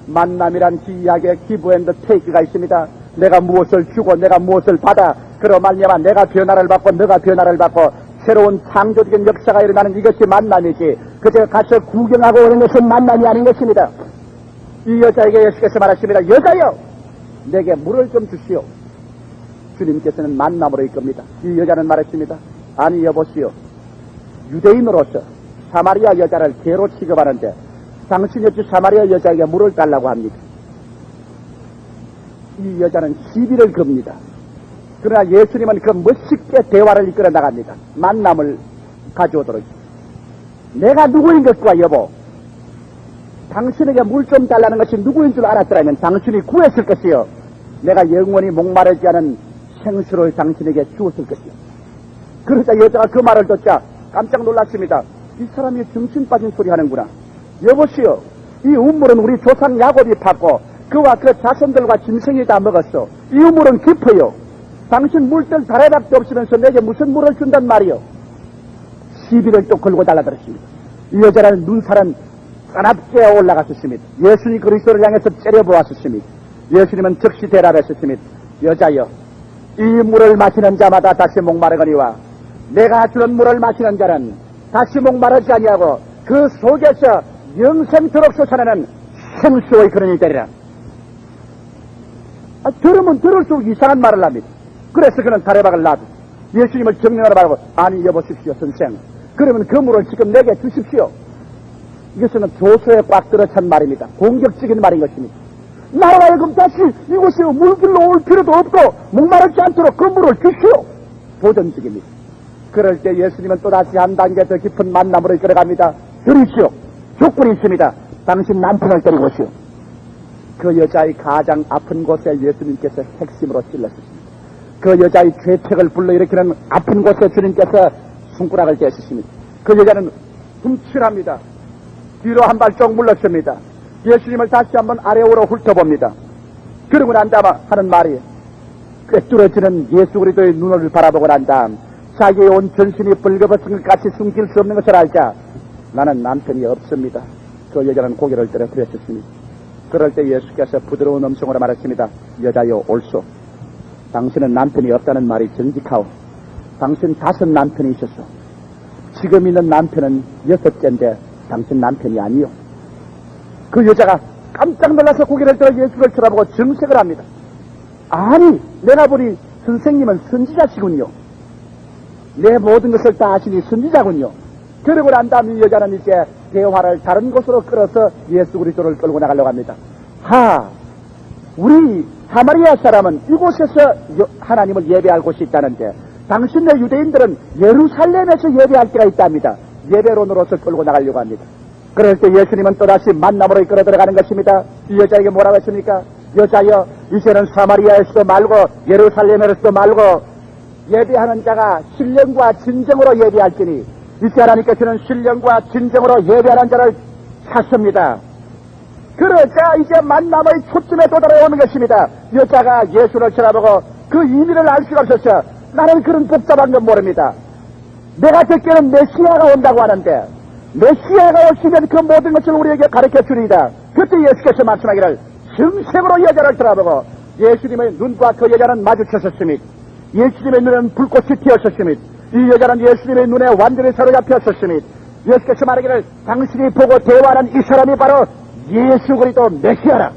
만남이란 이야기에 기브 앤드 테이크가 있습니다. 내가 무엇을 주고 내가 무엇을 받아 그러 말미암아 내가 변화를 받고 너가 변화를 받고 새로운 창조적인 역사가 일어나는 이것이 만남이지 그저 가서 구경하고 오는 것은 만남이 아닌 것입니다. 이 여자에게 예수께서 말하십니다. 여자여 내게 물을 좀 주시오. 주님께서는 만남으로 이끕니다. 이 여자는 말했습니다. 아니 여보시오, 유대인으로서 사마리아 여자를 개로 취급하는데 당신이 어찌 사마리아 여자에게 물을 달라고 합니다. 이 여자는 시비를 겁니다. 그러나 예수님은 그 멋있게 대화를 이끌어 나갑니다. 만남을 가져오도록. 내가 누구인 것과 여보, 당신에게 물 좀 달라는 것이 누구인 줄 알았더라면 당신이 구했을 것이요. 내가 영원히 목마르지 않은 생수를 당신에게 주었을 것이요. 그러자 여자가 그 말을 듣자 깜짝 놀랐습니다. 이 사람이 정신 빠진 소리 하는구나. 여보시오, 이 우물은 우리 조상 야곱이 팠고 그와 그 자손들과 짐승이 다 먹었어. 이 우물은 깊어요. 당신 물들 다래밖에 없으면서 내게 무슨 물을 준단 말이요. 시비를 또 걸고 달라들었습니다. 이 여자는 눈살은 까납게 올라갔었습니다. 예수님 그리스도를 향해서 째려보았었습니다. 예수님은 즉시 대답했었습니다. 여자여, 이 물을 마시는 자마다 다시 목마르거니와 내가 주는 물을 마시는 자는 다시 목마르지 아니하고 그 속에서 영생토록 솟아나는 생수의 근원이 되리라. 들으면 들을수록 이상한 말을 합니다. 그래서 그는 다래박을 놔두 예수님을 정면으로 바라보고 아니 여보십시오 선생, 그러면 그 물을 지금 내게 주십시오. 이것은 조소에 꽉 들어찬 말입니다. 공격적인 말인 것입니다. 나로 하여금 다시 이곳에 물길로 올 필요도 없고 목마르지 않도록 그 물을 주시오. 도전적입니다. 그럴 때 예수님은 또다시 한 단계 더 깊은 만남으로 이끌어갑니다. 들으시오. 조건이 있습니다. 당신 남편을 데리고 오시오. 그 여자의 가장 아픈 곳에 예수님께서 핵심으로 찔렀습니다. 그 여자의 죄책을 불러일으키는 아픈 곳에 주님께서 손가락을 대셨습니다. 그 여자는 훔칠합니다. 뒤로 한 발짝 물렀습니다. 예수님을 다시 한번 아래로 훑어봅니다. 그러고 난 다음 하는 말이 꿰뚫어지는 예수 그리스도의 눈을 바라보고 난 다음 자기의 온 전신이 벌거벗은 것 같이 숨길 수 없는 것을 알자 나는 남편이 없습니다. 그 여자는 고개를 떨어뜨렸습니다. 그럴 때 예수께서 부드러운 음성으로 말했습니다. 여자여 옳소. 당신은 남편이 없다는 말이 정직하오. 당신 5 남편이 있었소. 지금 있는 남편은 6째인데 당신 남편이 아니요. 그 여자가 깜짝 놀라서 고개를 들어 예수를 쳐다보고 정색을 합니다. 아니, 내가 보니 선생님은 선지자시군요. 내 모든 것을 다 아시니 선지자군요. 그러고 난 다음 이 여자는 이제 대화를 다른 곳으로 끌어서 예수 그리스도를 끌고 나가려고 합니다. 우리 사마리아 사람은 이곳에서 하나님을 예배할 곳이 있다는데 당신네 유대인들은 예루살렘에서 예배할 때가 있답니다. 예배론으로서 끌고 나가려고 합니다. 그럴 때 예수님은 또다시 만남으로 이끌어 들어가는 것입니다. 이 여자에게 뭐라고 했습니까? 여자여, 이제는 사마리아에서도 말고 예루살렘에서도 말고 예배하는 자가 신령과 진정으로 예배할지니 이제 하나님께서는 신령과 진정으로 예배하는 자를 찾습니다. 그러자 이제 만남의 초점에 도달해 오는 것입니다. 여자가 예수를 쳐다보고 그 의미를 알 수가 없었어. 나는 그런 복잡한 건 모릅니다. 내가 듣기에는 메시아가 온다고 하는데 메시아가 오시면 그 모든 것을 우리에게 가르쳐 주리이다. 그때 예수께서 말씀하기를 정색으로 여자를 돌아보고 예수님의 눈과 그 여자는 마주쳤었으니 예수님의 눈에는 불꽃이 튀었었으니 이 여자는 예수님의 눈에 완전히 사로잡혔었으니 예수께서 말하기를 당신이 보고 대화하는 이 사람이 바로 예수 그리스도 메시아라.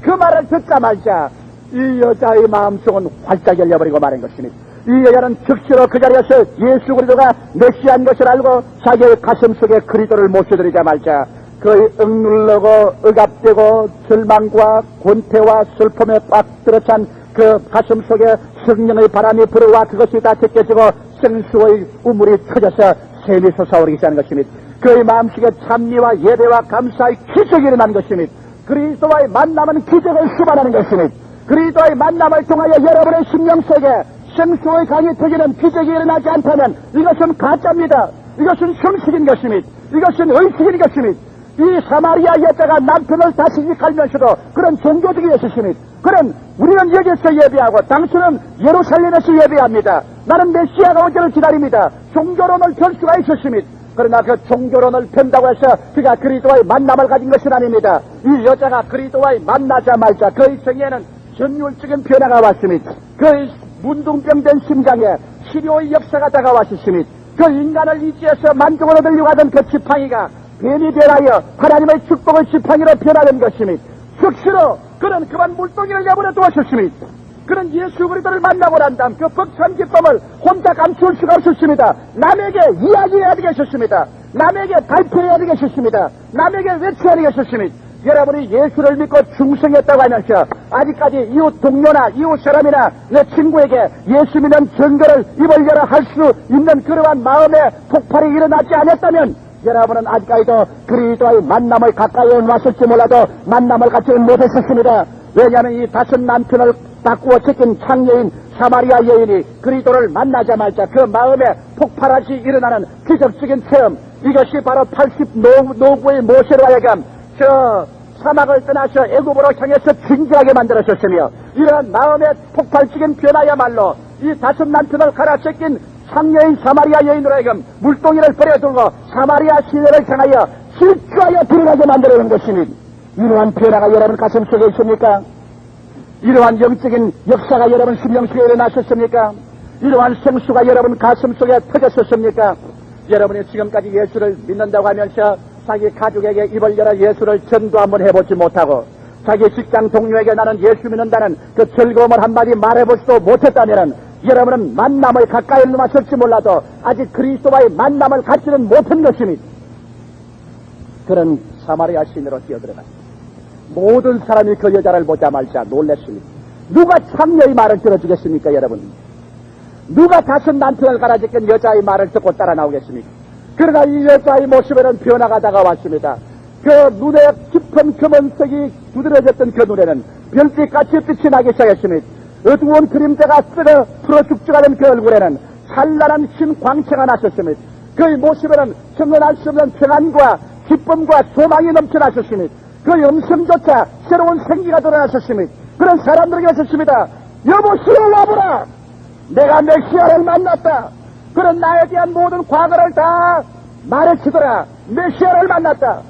그 말을 듣자마자 이 여자의 마음속은 활짝 열려버리고 마는 것입니다. 이 여자는 즉시로 그 자리에서 예수 그리스도가 메시아인 것을 알고 자기의 가슴속에 그리스도를 모셔드리자마자 그 억눌러고 억압되고 절망과 권태와 슬픔에 꽉 들어찬 그 가슴속에 성령의 바람이 불어와 그것이 다 제껴지고 생수의 우물이 터져서 샘이 솟아오르기 시작하는 것입니다. 그의 마음속에 찬미와 예배와 감사의 기적이 일어난 것입니다. 그리스도와의 만남은 기적을 수반하는 것입니다. 그리스도와의 만남을 통하여 여러분의 심령 속에 생수의 강이 터지는 기적이 일어나지 않다면 이것은 가짜입니다. 이것은 형식인 것입니다. 이것은 의식인 것입니다. 이 사마리아 여자가 남편을 다시 갈면서도 그런 종교적이었습니다. 그런 우리는 여기서 예배하고 당신은 예루살렘에서 예배합니다. 나는 메시아가 오기를 기다립니다. 종교론을 펼 수가 있었습니다. 그러나 그 종교론을 편다고 해서 그가 그리스도와의 만남을 가진 것은 아닙니다. 이 여자가 그리스도와의 만나자마자 그의 생애에는 전율적인 변화가 왔습니다. 그의 문둥병된 심장에 치료의 역사가 다가왔습니다. 그 인간을 이지해서 만족을 얻으려고 하던 그 지팡이가 뱀이 변하여 하나님의 축복의 지팡이로 변화된 것입니다. 즉시로 그는 그만 물동이를 내버려 두었습니다. 그는 예수 그리스도를 만나고 난 다음 그 벅찬 기쁨을 혼자 감출 수가 없었습니다. 남에게 이야기해야 되겠습니다. 남에게 발표해야 되겠습니다. 남에게 외쳐야 되겠습니다. 여러분이 예수를 믿고 충성했다고 하면서 아직까지 이웃 동료나 이웃 사람이나 내 친구에게 예수 믿는 증거를 입을 열어 할 수 있는 그러한 마음의 폭발이 일어나지 않았다면 여러분은 아직까지도 그리스도와의 만남을 가까이 왔을지 몰라도 만남을 갖지는 못했었습니다. 왜냐하면 이 다섯 남편을 바꾸어 제낀 창녀인 사마리아 여인이 그리스도를 만나자마자 그 마음에 폭발하시 일어나는 기적적인 체험, 이것이 바로 80 노구의 모세로 하여금 저 사막을 떠나서 애굽으로 향해서 진지하게 만들어졌으며 이러한 마음의 폭발적인 변화야말로 이 다섯 남편을 갈아 씻긴 창녀인 사마리아 여인으로 하여금 물동이를 버려두고 사마리아 시내를 향하여 질주하여 들어가게 만들어낸 것이니 이러한 변화가 여러분 가슴속에 있습니까? 이러한 영적인 역사가 여러분 심령속에 일어나셨습니까? 이러한 생수가 여러분 가슴속에 터졌었습니까? 여러분이 지금까지 예수를 믿는다고 하면서 자기 가족에게 입을 열어 예수를 전도 한번 해보지 못하고 자기 직장 동료에게 나는 예수 믿는다는 그 즐거움을 한마디 말해보지도 못했다면 여러분은 만남을 가까이 왔을지 몰라도 아직 그리스도와의 만남을 갖지는 못한 것입니다. 그런 사마리아 시내로 뛰어들어갔습니다. 모든 사람이 그 여자를 보자마자 놀랐습니다. 누가 창녀의 말을 들어주겠습니까, 여러분? 누가 다섯 남편을 갈아제낀 여자의 말을 듣고 따라 나오겠습니까? 그러나 이 여자의 모습에는 변화가 다가왔습니다. 그 눈에 깊은 검은색이 두드러졌던 그 눈에는 별빛같이 빛이 나기 시작했습니다. 어두운 그림자가 쓰러 풀어 죽죽하는 그 얼굴에는 찬란한 흰 광채가 났었습니다. 그의 모습에는 청년할 수 없는 평안과 기쁨과 소망이 넘쳐났었습니다. 그 음성조차 새로운 생기가 드러났었습니다. 그런 사람들에게 있었습니다. 여보시오 와보라. 내가 메시아를 만났다. 그런 나에 대한 모든 과거를 다 말해치더라. 메시아를 만났다.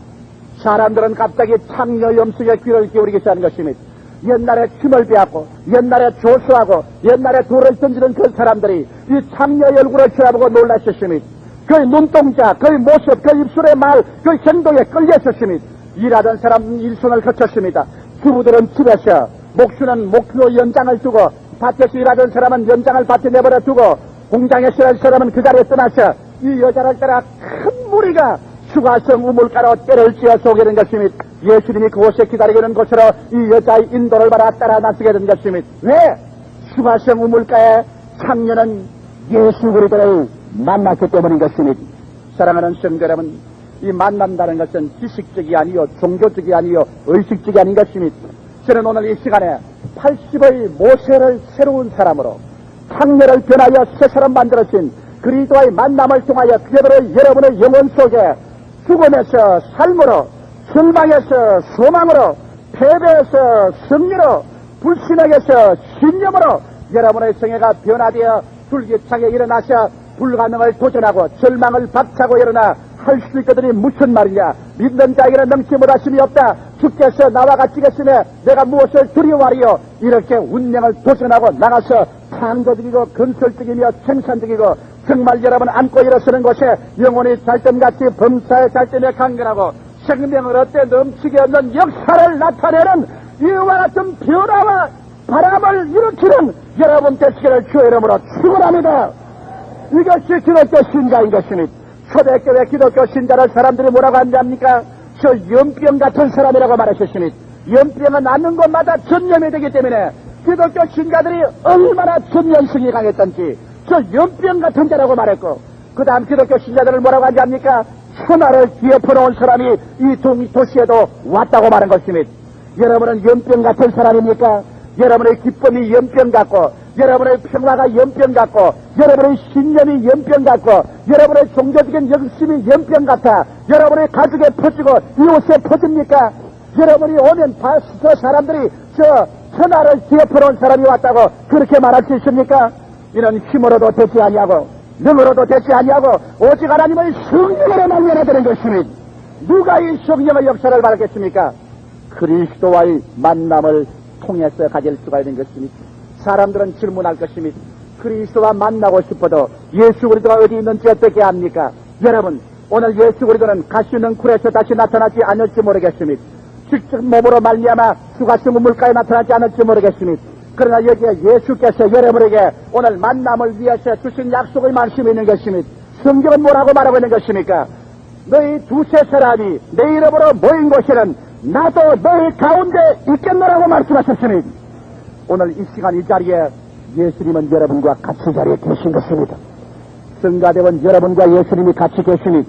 사람들은 갑자기 창녀 염색에 귀를 기울이기 시작한 것입니다. 옛날에 힘을 빼앗고 옛날에 조수하고 옛날에 돌을 던지는 그 사람들이 이 창녀의 얼굴을 쳐다보고 놀랐었습니다. 그의 눈동자, 그의 모습, 그 입술의 말, 그 행동에 끌렸었습니다. 일하던 사람은 일손을 거쳤습니다. 주부들은 집에서, 목수는 목표 연장을 두고, 밭에서 일하던 사람은 연장을 밭에 내버려 두고, 공장에서 일하는 사람은 그 자리에 떠나서 이 여자를 따라 큰 무리가 수가성 우물가로 때를 지어서 오게 된 것입니다. 예수님이 그곳에 기다리고 있는 곳으로 이 여자의 인도를 받아 따라 나서게 된 것입니다. 왜? 수가성 우물가에 창녀는 예수 그리스도를 만났기 때문인 것입니다. 사랑하는 성도 여러분, 이 만난다는 것은 지식적이 아니요 종교적이 아니요 의식적이 아닌 것입니다. 저는 오늘 이 시간에 80의 모세를 새로운 사람으로 창녀를 변하여 새 사람 만들어진 그리스도와의 만남을 통하여 그대로 여러분의 영혼 속에 죽음에서 삶으로, 절망에서 소망으로, 패배에서 승리로, 불신에게서 신념으로 여러분의 생애가 변화되어 줄기차게 일어나셔 불가능을 도전하고 절망을 박차고 일어나 할 수 있거든이 무슨 말이냐. 믿는 자에게는 넘치 못하심이 없다. 주께서 나와 같이 계시네. 내가 무엇을 두려워하리요. 이렇게 운명을 도전하고 나가서 창조적이고 건설적이며 생산적이고 정말 여러분 안고 일어서는 곳에 영혼이 잘됨같이 범사에 잘됨에 강건하고 생명을 얻되 넘치게 없는 역사를 나타내는 이와 같은 변화와 바람을 일으키는 여러분 되시기를 주의 이름으로 축원합니다. 이것이 기독교 신자인 것이니 초대교회 기독교 신자를 사람들이 뭐라고 한답니까? 저 연병 같은 사람이라고 말하셨으니 연병은 낫는 곳마다 전염이 되기 때문에 기독교 신자들이 얼마나 전염성이 강했던지 저 연병 같은 자라고 말했고, 그 다음 기독교 신자들을 뭐라고 한답니까? 천하를 뒤엎어놓은 사람이 이 도시에도 왔다고 말한 것입니다. 여러분은 연병 같은 사람입니까? 여러분의 기쁨이 연병 같고, 여러분의 평화가 연병 같고, 여러분의 신념이 연병 같고, 여러분의 종교적인 열심이 연병 같아 여러분의 가족에 퍼지고 이웃에 퍼집니까? 여러분이 오면 저 사람들이 저 천하를 뒤엎어놓은 사람이 왔다고 그렇게 말할 수 있습니까? 이는 힘으로도 되지 아니하고 능으로도 되지 아니하고 오직 하나님의 성령으로 말미암아 되는 것이니 누가 이 성령의 역사를 말하겠습니까? 그리스도와의 만남을 통해서 가질 수가 있는 것입니다. 사람들은 질문할 것입니다. 그리스도와 만나고 싶어도 예수 그리스도가 어디 있는지 어떻게 압니까? 여러분, 오늘 예수 그리스도는 가시는 굴에서 다시 나타나지 않을지 모르겠습니다. 직접 몸으로 말미암아 수가시문 물가에 나타나지 않을지 모르겠습니다. 그러나 여기에 예수께서 여러분에게 오늘 만남을 위해서 주신 약속의 말씀이 있는 것입니다. 성경은 뭐라고 말하고 있는 것입니까? 너희 두세 사람이 내 이름으로 모인 곳에는 나도 너희 가운데 있겠노라고 말씀하셨으니 오늘 이 시간 이 자리에 예수님은 여러분과 같이 자리에 계신 것입니다. 성가대원 여러분과 예수님이 같이 계시니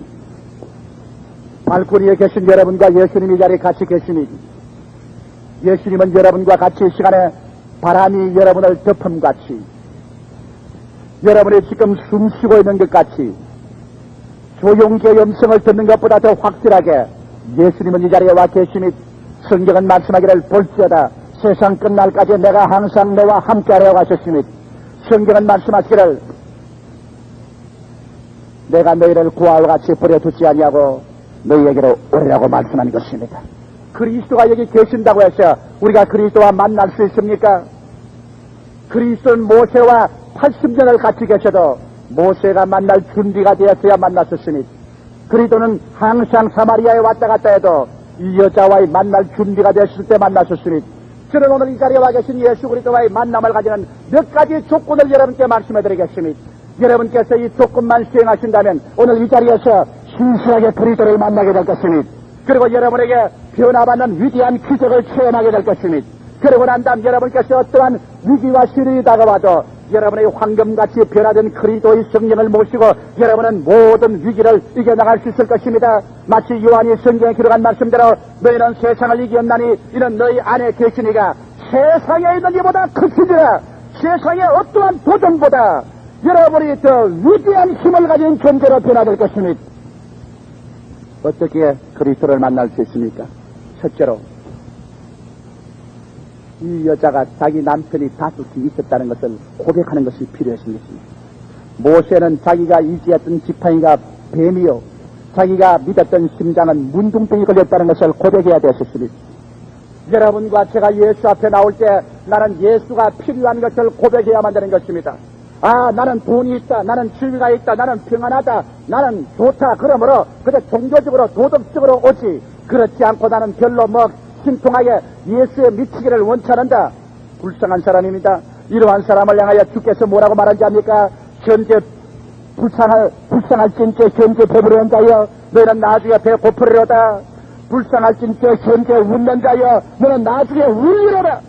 발코니에 계신 여러분과 예수님이 자리에 같이 계시니 예수님은 여러분과 같이 이 시간에 바람이 여러분을 덮음같이 여러분이 지금 숨쉬고 있는 것 같이 조용케 음성을 듣는 것보다 더 확실하게 예수님은 이 자리에 와 계시니 성경은 말씀하기를 볼지어다 세상 끝날까지 내가 항상 너와 함께하려고 하셨으니 성경은 말씀하시기를 내가 너희를 구하와 같이 버려두지 아니하고 너희에게로 오리라고 말씀한 것입니다. 그리스도가 여기 계신다고 해서 우리가 그리스도와 만날 수 있습니까? 그리스도는 모세와 80년을 같이 계셔도 모세가 만날 준비가 되었어야 만났었으니 그리스도는 항상 사마리아에 왔다 갔다 해도 이 여자와의 만날 준비가 됐을 때 만났었으니 저는 오늘 이 자리에 와 계신 예수 그리스도와의 만남을 가지는 몇 가지 조건을 여러분께 말씀해 드리겠습니다. 여러분께서 이 조건만 수행하신다면 오늘 이 자리에서 신실하게 그리스도를 만나게 될 것입니다. 그리고 여러분에게 변화받는 위대한 기적을 체험하게 될 것입니다. 그러고 난 다음 여러분께서 어떠한 위기와 시련이 다가와도 여러분의 황금같이 변화된 그리스도의 성령을 모시고 여러분은 모든 위기를 이겨나갈 수 있을 것입니다. 마치 요한이 성경에 기록한 말씀대로 너희는 세상을 이겼나니 이는 너희 안에 계시니가 세상에 있는 이보다 크시니라. 세상의 어떠한 도전보다 여러분이 더 위대한 힘을 가진 존재로 변화될 것입니다. 어떻게 그리스도를 만날 수 있습니까? 첫째로 이 여자가 자기 남편이 다섯이 있었다는 것을 고백하는 것이 필요했습니다. 모세는 자기가 이지했던 지팡이가 뱀이요 자기가 믿었던 심장은 문둥병이 걸렸다는 것을 고백해야 되었습니다. 여러분과 제가 예수 앞에 나올 때 나는 예수가 필요한 것을 고백해야만 되는 것입니다. 아, 나는 돈이 있다, 나는 지위가 있다, 나는 평안하다, 나는 좋다. 그러므로 그저 종교적으로 도덕적으로 오지 그렇지 않고 나는 별로 신통하게 예수에 미치기를 원치 않는다. 불쌍한 사람입니다. 이러한 사람을 향하여 주께서 뭐라고 말한지 압니까? 현재 불쌍할진저 현재 배부른 자여 너희는 나중에 배 고프리로다. 불쌍할진저 현재 웃는 자여 너는 나중에 울리로다.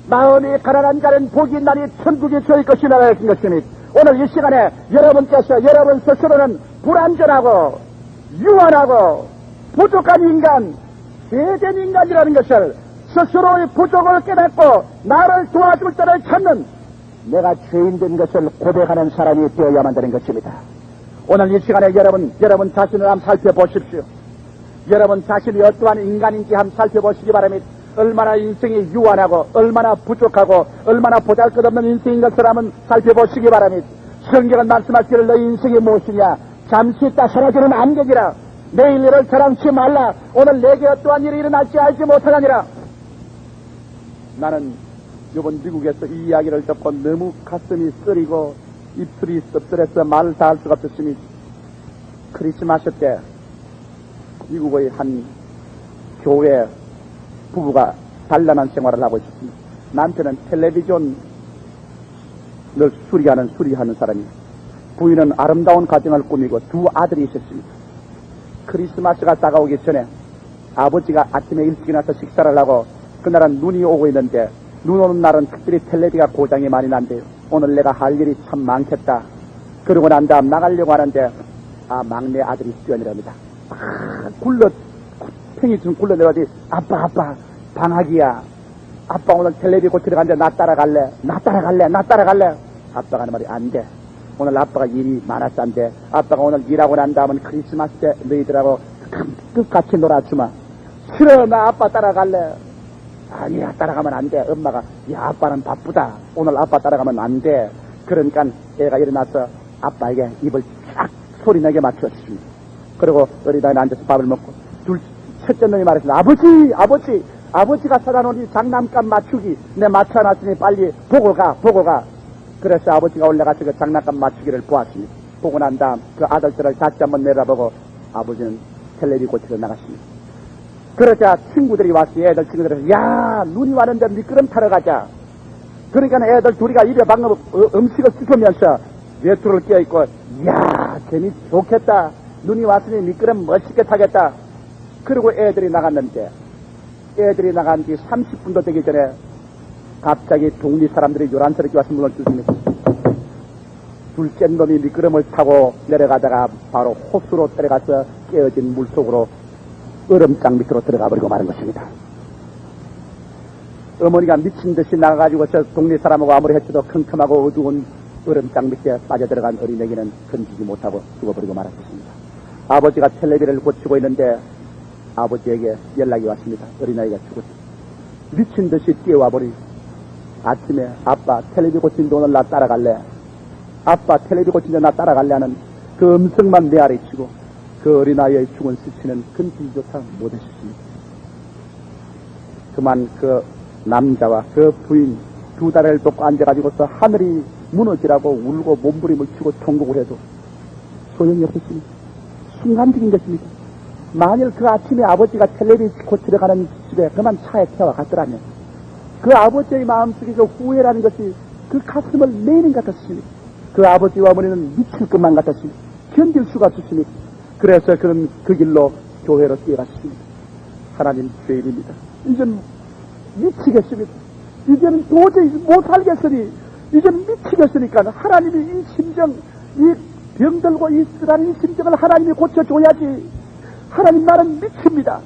마음이 가난한 자는 복이 있나니 천국이 저희 것이라 했던 것입니다. 오늘 이 시간에 여러분께서 여러분 스스로는 불완전하고 유한하고 부족한 인간, 죄된 인간이라는 것을 스스로의 부족을 깨닫고 나를 도와줄 자를 찾는 내가 죄인된 것을 고백하는 사람이 되어야만 되는 것입니다. 오늘 이 시간에 여러분 자신을 한번 살펴보십시오. 여러분 자신이 어떠한 인간인지 한번 살펴보시기 바랍니다. 얼마나 인생이 유한하고 얼마나 부족하고 얼마나 보잘것없는 인생인 것을 한번 살펴보시기 바랍니다. 성경은 말씀하시기를 너희 인생이 무엇이냐? 잠시 있다 사라지는 안개니라. 내일 일을 자랑치 말라. 오늘 내게 어떠한 일이 일어날지 알지 못하느니라. 나는 이번 미국에서 이 이야기를 듣고 너무 가슴이 쓰리고 입술이 씁쓸해서 말을 다 할 수가 없었으니, 크리스마스 때 미국의 한 교회 부부가 단란한 생활을 하고 있었습니다. 남편은 텔레비전을 수리하는 사람이, 부인은 아름다운 가정을 꾸미고 두 아들이 있었습니다. 크리스마스가 다가오기 전에 아버지가 아침에 일찍 일어나서 식사를 하고, 그날은 눈이 오고 있는데, 눈 오는 날은 특별히 텔레비가 고장이 많이 난대요. 오늘 내가 할 일이 참 많겠다. 그러고 난 다음 나가려고 하는데, 막내 아들이 뛰어내립니다. 팽이처럼 굴러내려가지. 아빠, 방학이야. 아빠 오늘 텔레비 고치러 가는데 나 따라갈래? 아빠가 하는 말이 안 돼. 오늘 아빠가 일이 많아서 안 돼. 아빠가 오늘 일하고 난 다음은 크리스마스 때 너희들하고 끝같이 놀아주마. 싫어, 나 아빠 따라갈래. 아니야, 따라가면 안 돼. 엄마가, 야, 아빠는 바쁘다. 오늘 아빠 따라가면 안 돼. 그러니까 애가 일어나서 아빠에게 입을 쫙 소리나게 맞추었습니다. 그리고 어린아이는 앉아서 밥을 먹고, 첫째 놈이 말했습니다. 아버지가 사다 놓은 이 장난감 맞추기 내 맞춰놨으니 빨리 보고 가. 그래서 아버지가 올라가서 그 장난감 맞추기를 보았습니다. 보고 난 다음 그 아들들을 다시 한번 내려보고 아버지는 텔레비 고치러 나갔습니다. 그러자 친구들이 왔어요. 애들 친구들이, 야, 눈이 왔는데 미끄럼 타러 가자. 그러니까 애들 둘이가 입에 방금 음식을 씻으면서 외투를 껴입고, 야, 재미 좋겠다. 눈이 왔으니 미끄럼 멋있게 타겠다. 그리고 애들이 나갔는데, 애들이 나간 지 30분도 되기 전에 갑자기 동리 사람들이 요란스럽게 와서 문을 두드립니다. 둘째 놈이 미끄럼을 타고 내려가다가 바로 호수로 들어가서 깨어진 물속으로 얼음장 밑으로 들어가 버리고 마는 것입니다. 어머니가 미친 듯이 나가가지고 저 동네 사람하고 아무리 해쳐도 컴컴하고 어두운 얼음장 밑에 빠져들어간 어린애기는 건지지 못하고 죽어버리고 말았습니다. 아버지가 텔레비를 고치고 있는데 아버지에게 연락이 왔습니다. 어린아이가 죽었습니다. 미친 듯이 뛰어와버리. 아침에 아빠 텔레비 고친데 오늘 나 따라갈래? 아빠 텔레비 고친데 나 따라갈래? 하는 그 음성만 메아리치고 그 어린아이의 죽은 수치는 건지조차 못했습니다. 그만 그 남자와 그 부인 두 다리를 놓고 앉아가지고서 하늘이 무너지라고 울고 몸부림을 치고 통곡을 해도 소용이 없었습니다. 순간적인 것입니다. 만일 그 아침에 아버지가 텔레비 고치러 가는 집에 그만 차에 태워 갔더라면 그 아버지의 마음속에 그 후회라는 것이 그 가슴을 내는 것 같았습니다. 그 아버지와 어머니는 미칠 것만 같았습니다. 견딜 수가 없었습니다. 그래서 그는 그 길로 교회로 뛰어갔습니다. 하나님 죄인입니다. 이젠 미치겠습니다. 이제는 도저히 못 살겠으니 이젠 미치겠으니까 하나님이 이 심정, 이 병들고 이 쓰라는 이 심정을 하나님이 고쳐줘야지. 하나님 나는 미칩니다.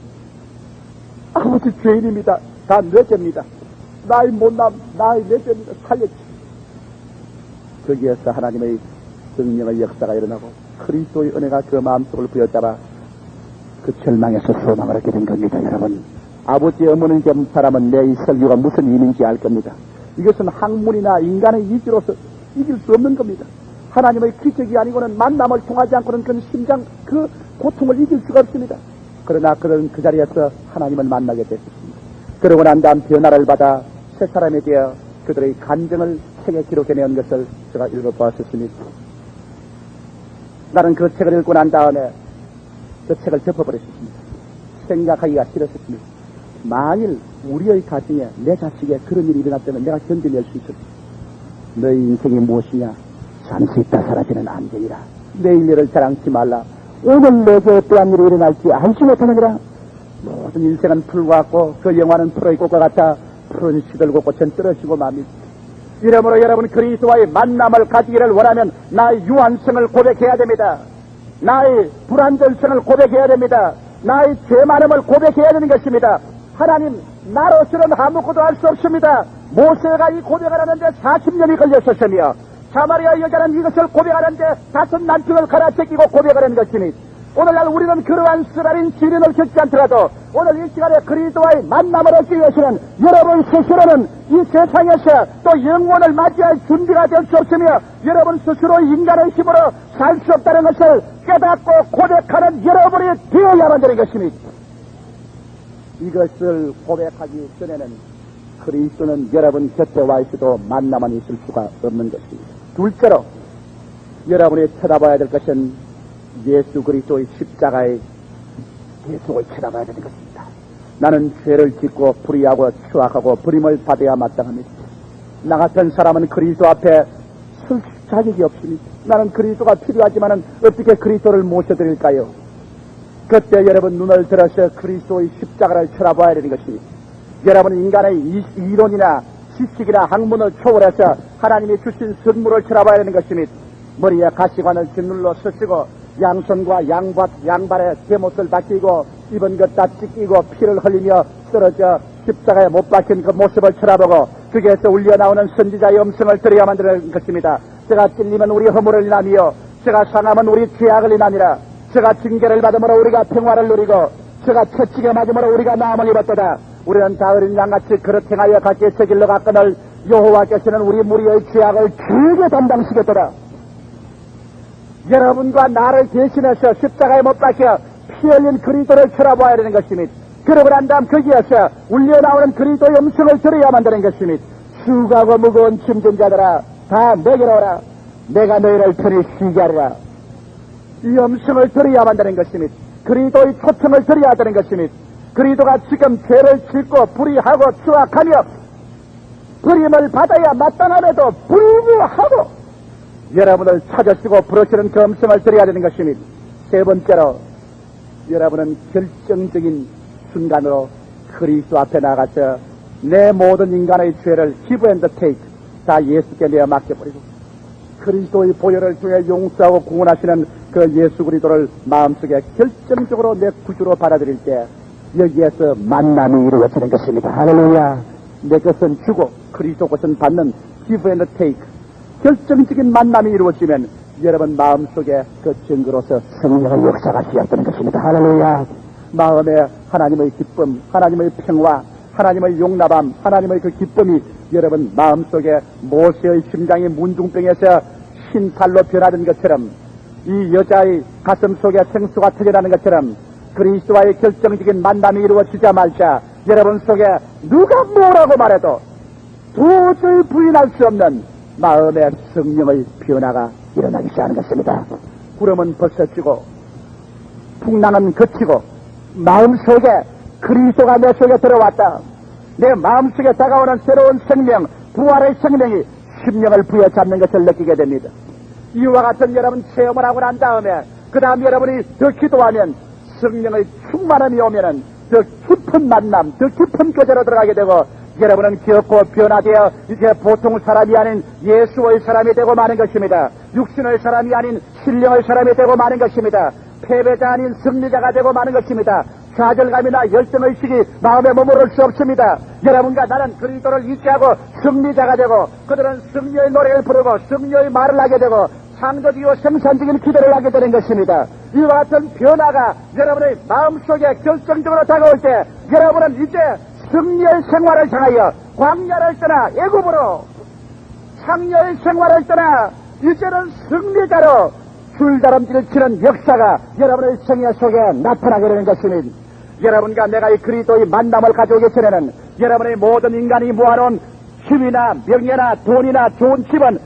아버지 죄인입니다. 다 뇌죄입니다. 나의 못남, 나의 뇌죄입니다. 살려주십시오. 거기에서 하나님의 성령의 역사가 일어나고 그리스도의 은혜가 그 마음속을 부여잡아 그 절망에서 소망을 얻게 된 겁니다. 여러분, 아버지 어머니 된 사람은 내 이 설교가 무슨 의미인지 알 겁니다. 이것은 학문이나 인간의 이지로서 이길 수 없는 겁니다. 하나님의 기적이 아니고는 만남을 통하지 않고는 그 심장, 그 고통을 이길 수가 없습니다. 그러나 그들은 그 자리에서 하나님을 만나게 됐습니다. 그러고 난 다음 변화를 받아 새 사람에 대해 그들의 간증을 책에 기록해내온 것을 제가 읽어보았습니다. 나는 그 책을 읽고 난 다음에 그 책을 덮어버렸습니다. 생각하기가 싫었습니다. 만일 우리의 가정에 내 자식에 그런 일이 일어났다면 내가 견뎌낼 수 있었습니다. 너희 인생이 무엇이냐? 잠시 있다 사라지는 안개니라. 내일 일을 자랑치 말라. 오늘 내게 어떠한 일이 일어날지 알지 못하느니라. 모든 인생은 풀과 같고 그 영화는 풀의 꽃과 같아 푸른 시들고 꽃은 떨어지고 맙니다. 이러므로 여러분 그리스도와의 만남을 가지기를 원하면 나의 유한성을 고백해야 됩니다. 나의 불완전성을 고백해야 됩니다. 나의 죄 많음을 고백해야 되는 것입니다. 하나님, 나로서는 아무것도 할 수 없습니다. 모세가 이 고백하는데 40년이 걸렸었으며 사마리아 여자는 이것을 고백하는데 5 남편을 갈아제끼고 고백하는 것이니 오늘날 우리는 그러한 쓰라린 시련을 겪지 않더라도 오늘 이 시간에 그리스도와의 만남을 얻기 위해서는 여러분 스스로는 이 세상에서 또 영원을 맞이할 준비가 될 수 없으며 여러분 스스로 인간의 힘으로 살 수 없다는 것을 깨닫고 고백하는 여러분이 되어야만 되는 것입니다. 이것을 고백하기 전에는 그리스도는 여러분 곁에 와 있어도 만나만 있을 수가 없는 것입니다. 둘째로 여러분이 쳐다봐야 될 것은 예수 그리스도의 십자가의 계속을 쳐다봐야 되는 것입니다. 나는 죄를 짓고 불의하고 추악하고 버림을 받아야 마땅합니다. 나 같은 사람은 그리스도 앞에 설 자격이 없습니다. 나는 그리스도가 필요하지만은 어떻게 그리스도를 모셔드릴까요? 그때 여러분 눈을 들어서 그리스도의 십자가를 쳐다봐야 되는 것입니다. 여러분은 인간의 이론이나 지식이나 학문을 초월해서 하나님이 주신 선물을 쳐다봐야 되는 것입니다. 머리에 가시관을 짓눌러 쓰시고 양손과 양발에 제못을 박히고 입은 것 다 찢기고 피를 흘리며 쓰러져 십자가에 못 박힌 그 모습을 쳐다보고 그게서 울려나오는 선지자의 음성을 들어야만 되는 것입니다. 제가 찔리면 우리 허물을 인하며 제가 상하면 우리 죄악을 인하니라. 제가 징계를 받음으로 우리가 평화를 누리고 제가 채찍에 맞음으로 우리가 나음을 입었도다. 우리는 다 어린 양같이 그렇게 행하여 각기 제 길로 갔거늘 여호와께서는 우리 무리의 죄악을 크게 담당시켰도다. 여러분과 나를 대신해서 십자가에 못 박혀 피 흘린 그리스도를 쳐다봐야 되는 것입니다. 그러고 난 다음 거기에서 울려나오는 그리스도의 음성을 들어야만 되는 것입니다. 수고하고 무거운 짐진 자들아 다 내게로 오라. 내가 너희를 편히 쉬게 하리라. 이 음성을 들어야만 되는 것입니다. 그리스도의 초청을 들어야 되는 것입니다. 그리스도가 지금 죄를 짓고 불의하고 추악하며 버림을 받아야 마땅함에도 불구하고 여러분을 찾으시고 부르시는 그 음성을 들어야 되는 것입니다. 세 번째로 여러분은 결정적인 순간으로 그리스도 앞에 나가서 내 모든 인간의 죄를 give and take 다 예수께 내어 맡겨버리고 그리스도의 보혈을 통해 용서하고 구원하시는 그 예수 그리스도를 마음속에 결정적으로 내 구주로 받아들일 때 여기에서 만남이 이루어지는 것입니다. 할렐루야. 내 것은 주고 그리스도 것은 받는 give and take 결정적인 만남이 이루어지면 여러분 마음속에 그 증거로서 성령의 역사가 시작되는 것입니다. 할렐루야. 마음에 하나님의 기쁨, 하나님의 평화, 하나님의 용납함, 하나님의 그 기쁨이 여러분 마음속에 모세의 심장이 문둥병에서 흰살로 변하던 것처럼 이 여자의 가슴 속에 생수가 터져나는 것처럼 그리스도와의 결정적인 만남이 이루어지자마자 여러분 속에 누가 뭐라고 말해도 도저히 부인할 수 없는 마음의 성령의 변화가 일어나기 시작하는 것입니다. 구름은 벗어지고 풍랑은 그치고 마음속에 그리스도가 내 속에 들어왔다. 내 마음속에 다가오는 새로운 생명, 부활의 생명이 심령을 부여잡는 것을 느끼게 됩니다. 이와 같은 여러분 체험을 하고 난 다음에 그 다음 여러분이 더 기도하면 성령의 충만함이 오면은 더 깊은 만남, 더 깊은 교제로 들어가게 되고 여러분은 기었고 변화되어 이제 보통 사람이 아닌 예수의 사람이 되고 마는 것입니다. 육신의 사람이 아닌 신령의 사람이 되고 마는 것입니다. 패배자 아닌 승리자가 되고 마는 것입니다. 좌절감이나 열등의식이 마음에 머무를 수 없습니다. 여러분과 나는 그리스도를 의지하고 승리자가 되고 그들은 승리의 노래를 부르고 승리의 말을 하게 되고 창조적이고 생산적인 기도를 하게 되는 것입니다. 이와 같은 변화가 여러분의 마음속에 결정적으로 다가올 때 여러분은 이제 승리의 생활을 향하여 광야를 떠나 애굽으로 창녀의 생활을 떠나 이제는 승리자로 줄다름질 치는 역사가 여러분의 생애 속에 나타나게 되는 것입니다. 여러분과 내가 이 그리스도의 만남을 가져오기 전에는 여러분의 모든 인간이 모아놓은 힘이나 명예나 돈이나 좋은 집은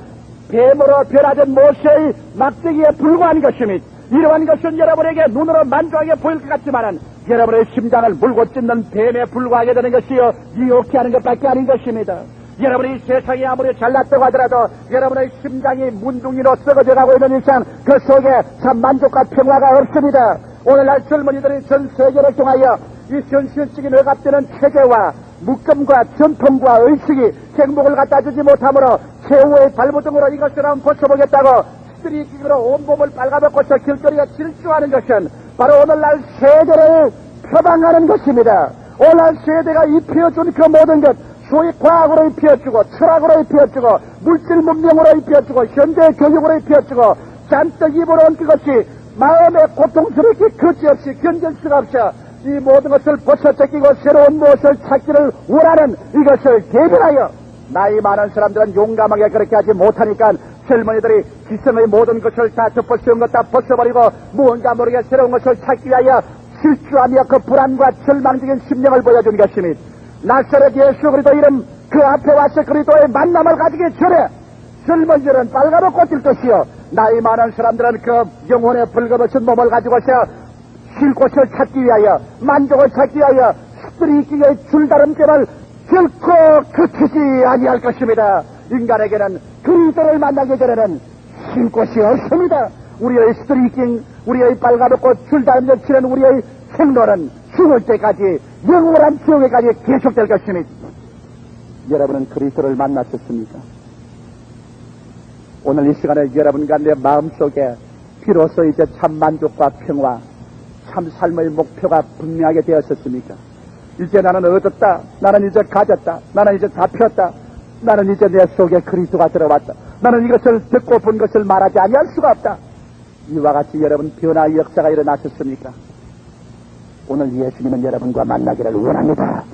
뱀으로 변하던 모세의 막대기에 불과한 것입니다. 이러한 것은 여러분에게 눈으로 만족하게 보일 것 같지만은 여러분의 심장을 물고 찢는 뱀에 불과하게 되는 것이요 유혹해 하는 것밖에 아닌 것입니다. 여러분이 세상이 아무리 잘났다고 하더라도 여러분의 심장이 문둥이로 썩어져 가고 있는 이상 그 속에 참 만족과 평화가 없습니다. 오늘날 젊은이들이 전 세계를 통하여 이 현실적인 억압되는 체제와 묶음과 전통과 의식이 행복을 갖다 주지 못하므로 최후의 발버둥으로 이것을 한번 고쳐보겠다고 스트리킹으로 온몸을 빨가벗고서 길거리에 질주하는 것은 바로 오늘날 세대를 표방하는 것입니다. 오늘날 세대가 입혀준 그 모든 것 소위 과학으로 입혀주고 철학으로 입혀주고 물질 문명으로 입혀주고 현대 교육으로 입혀주고 잔뜩 입어놓은 그것이 마음에 고통스럽게 그지없이 견딜 수가 없어 이 모든 것을 벗어제끼고 새로운 무엇을 찾기를 원하는 이것을 대변하여 나이 많은 사람들은 용감하게 그렇게 하지 못하니까 젊은이들이 기성의 모든 것을 다 덮어씌운 것 다 벗어버리고 무언가 모르게 새로운 것을 찾기 위하여 실주하며 그 불안과 절망적인 심령을 보여준 것이니 나사렛 예수 그리스도 이름 그 앞에 와서 그리스도의 만남을 가지기 전에 젊은이들은 빨가로 꽂힐 것이요 나이 많은 사람들은 그 영혼의 불거벗은 몸을 가지고서 쉴 곳을 찾기 위하여 만족을 찾기 위하여 스트리 기의 줄다름길을 결코 그치지 아니할 것입니다. 인간에게는 그리스도를 만나기 전에는 쉴 곳이 없습니다. 우리의 스트리킹, 우리의 빨가벗고 줄다름질 치는 우리의 생로는 죽을 때까지 영원한 지옥에까지 계속될 것입니다. 여러분은 그리스도를 만나셨습니까? 오늘 이 시간에 여러분과 내 마음속에 비로소 이제 참 만족과 평화, 참 삶의 목표가 분명하게 되었었습니까? 이제 나는 얻었다. 나는 이제 가졌다. 나는 이제 잡혔다. 나는 이제 내 속에 그리스도가 들어왔다. 나는 이것을 듣고 본 것을 말하지 아니할 수가 없다. 이와 같이 여러분 변화의 역사가 일어나셨습니까? 오늘 예수님은 여러분과 만나기를 원합니다.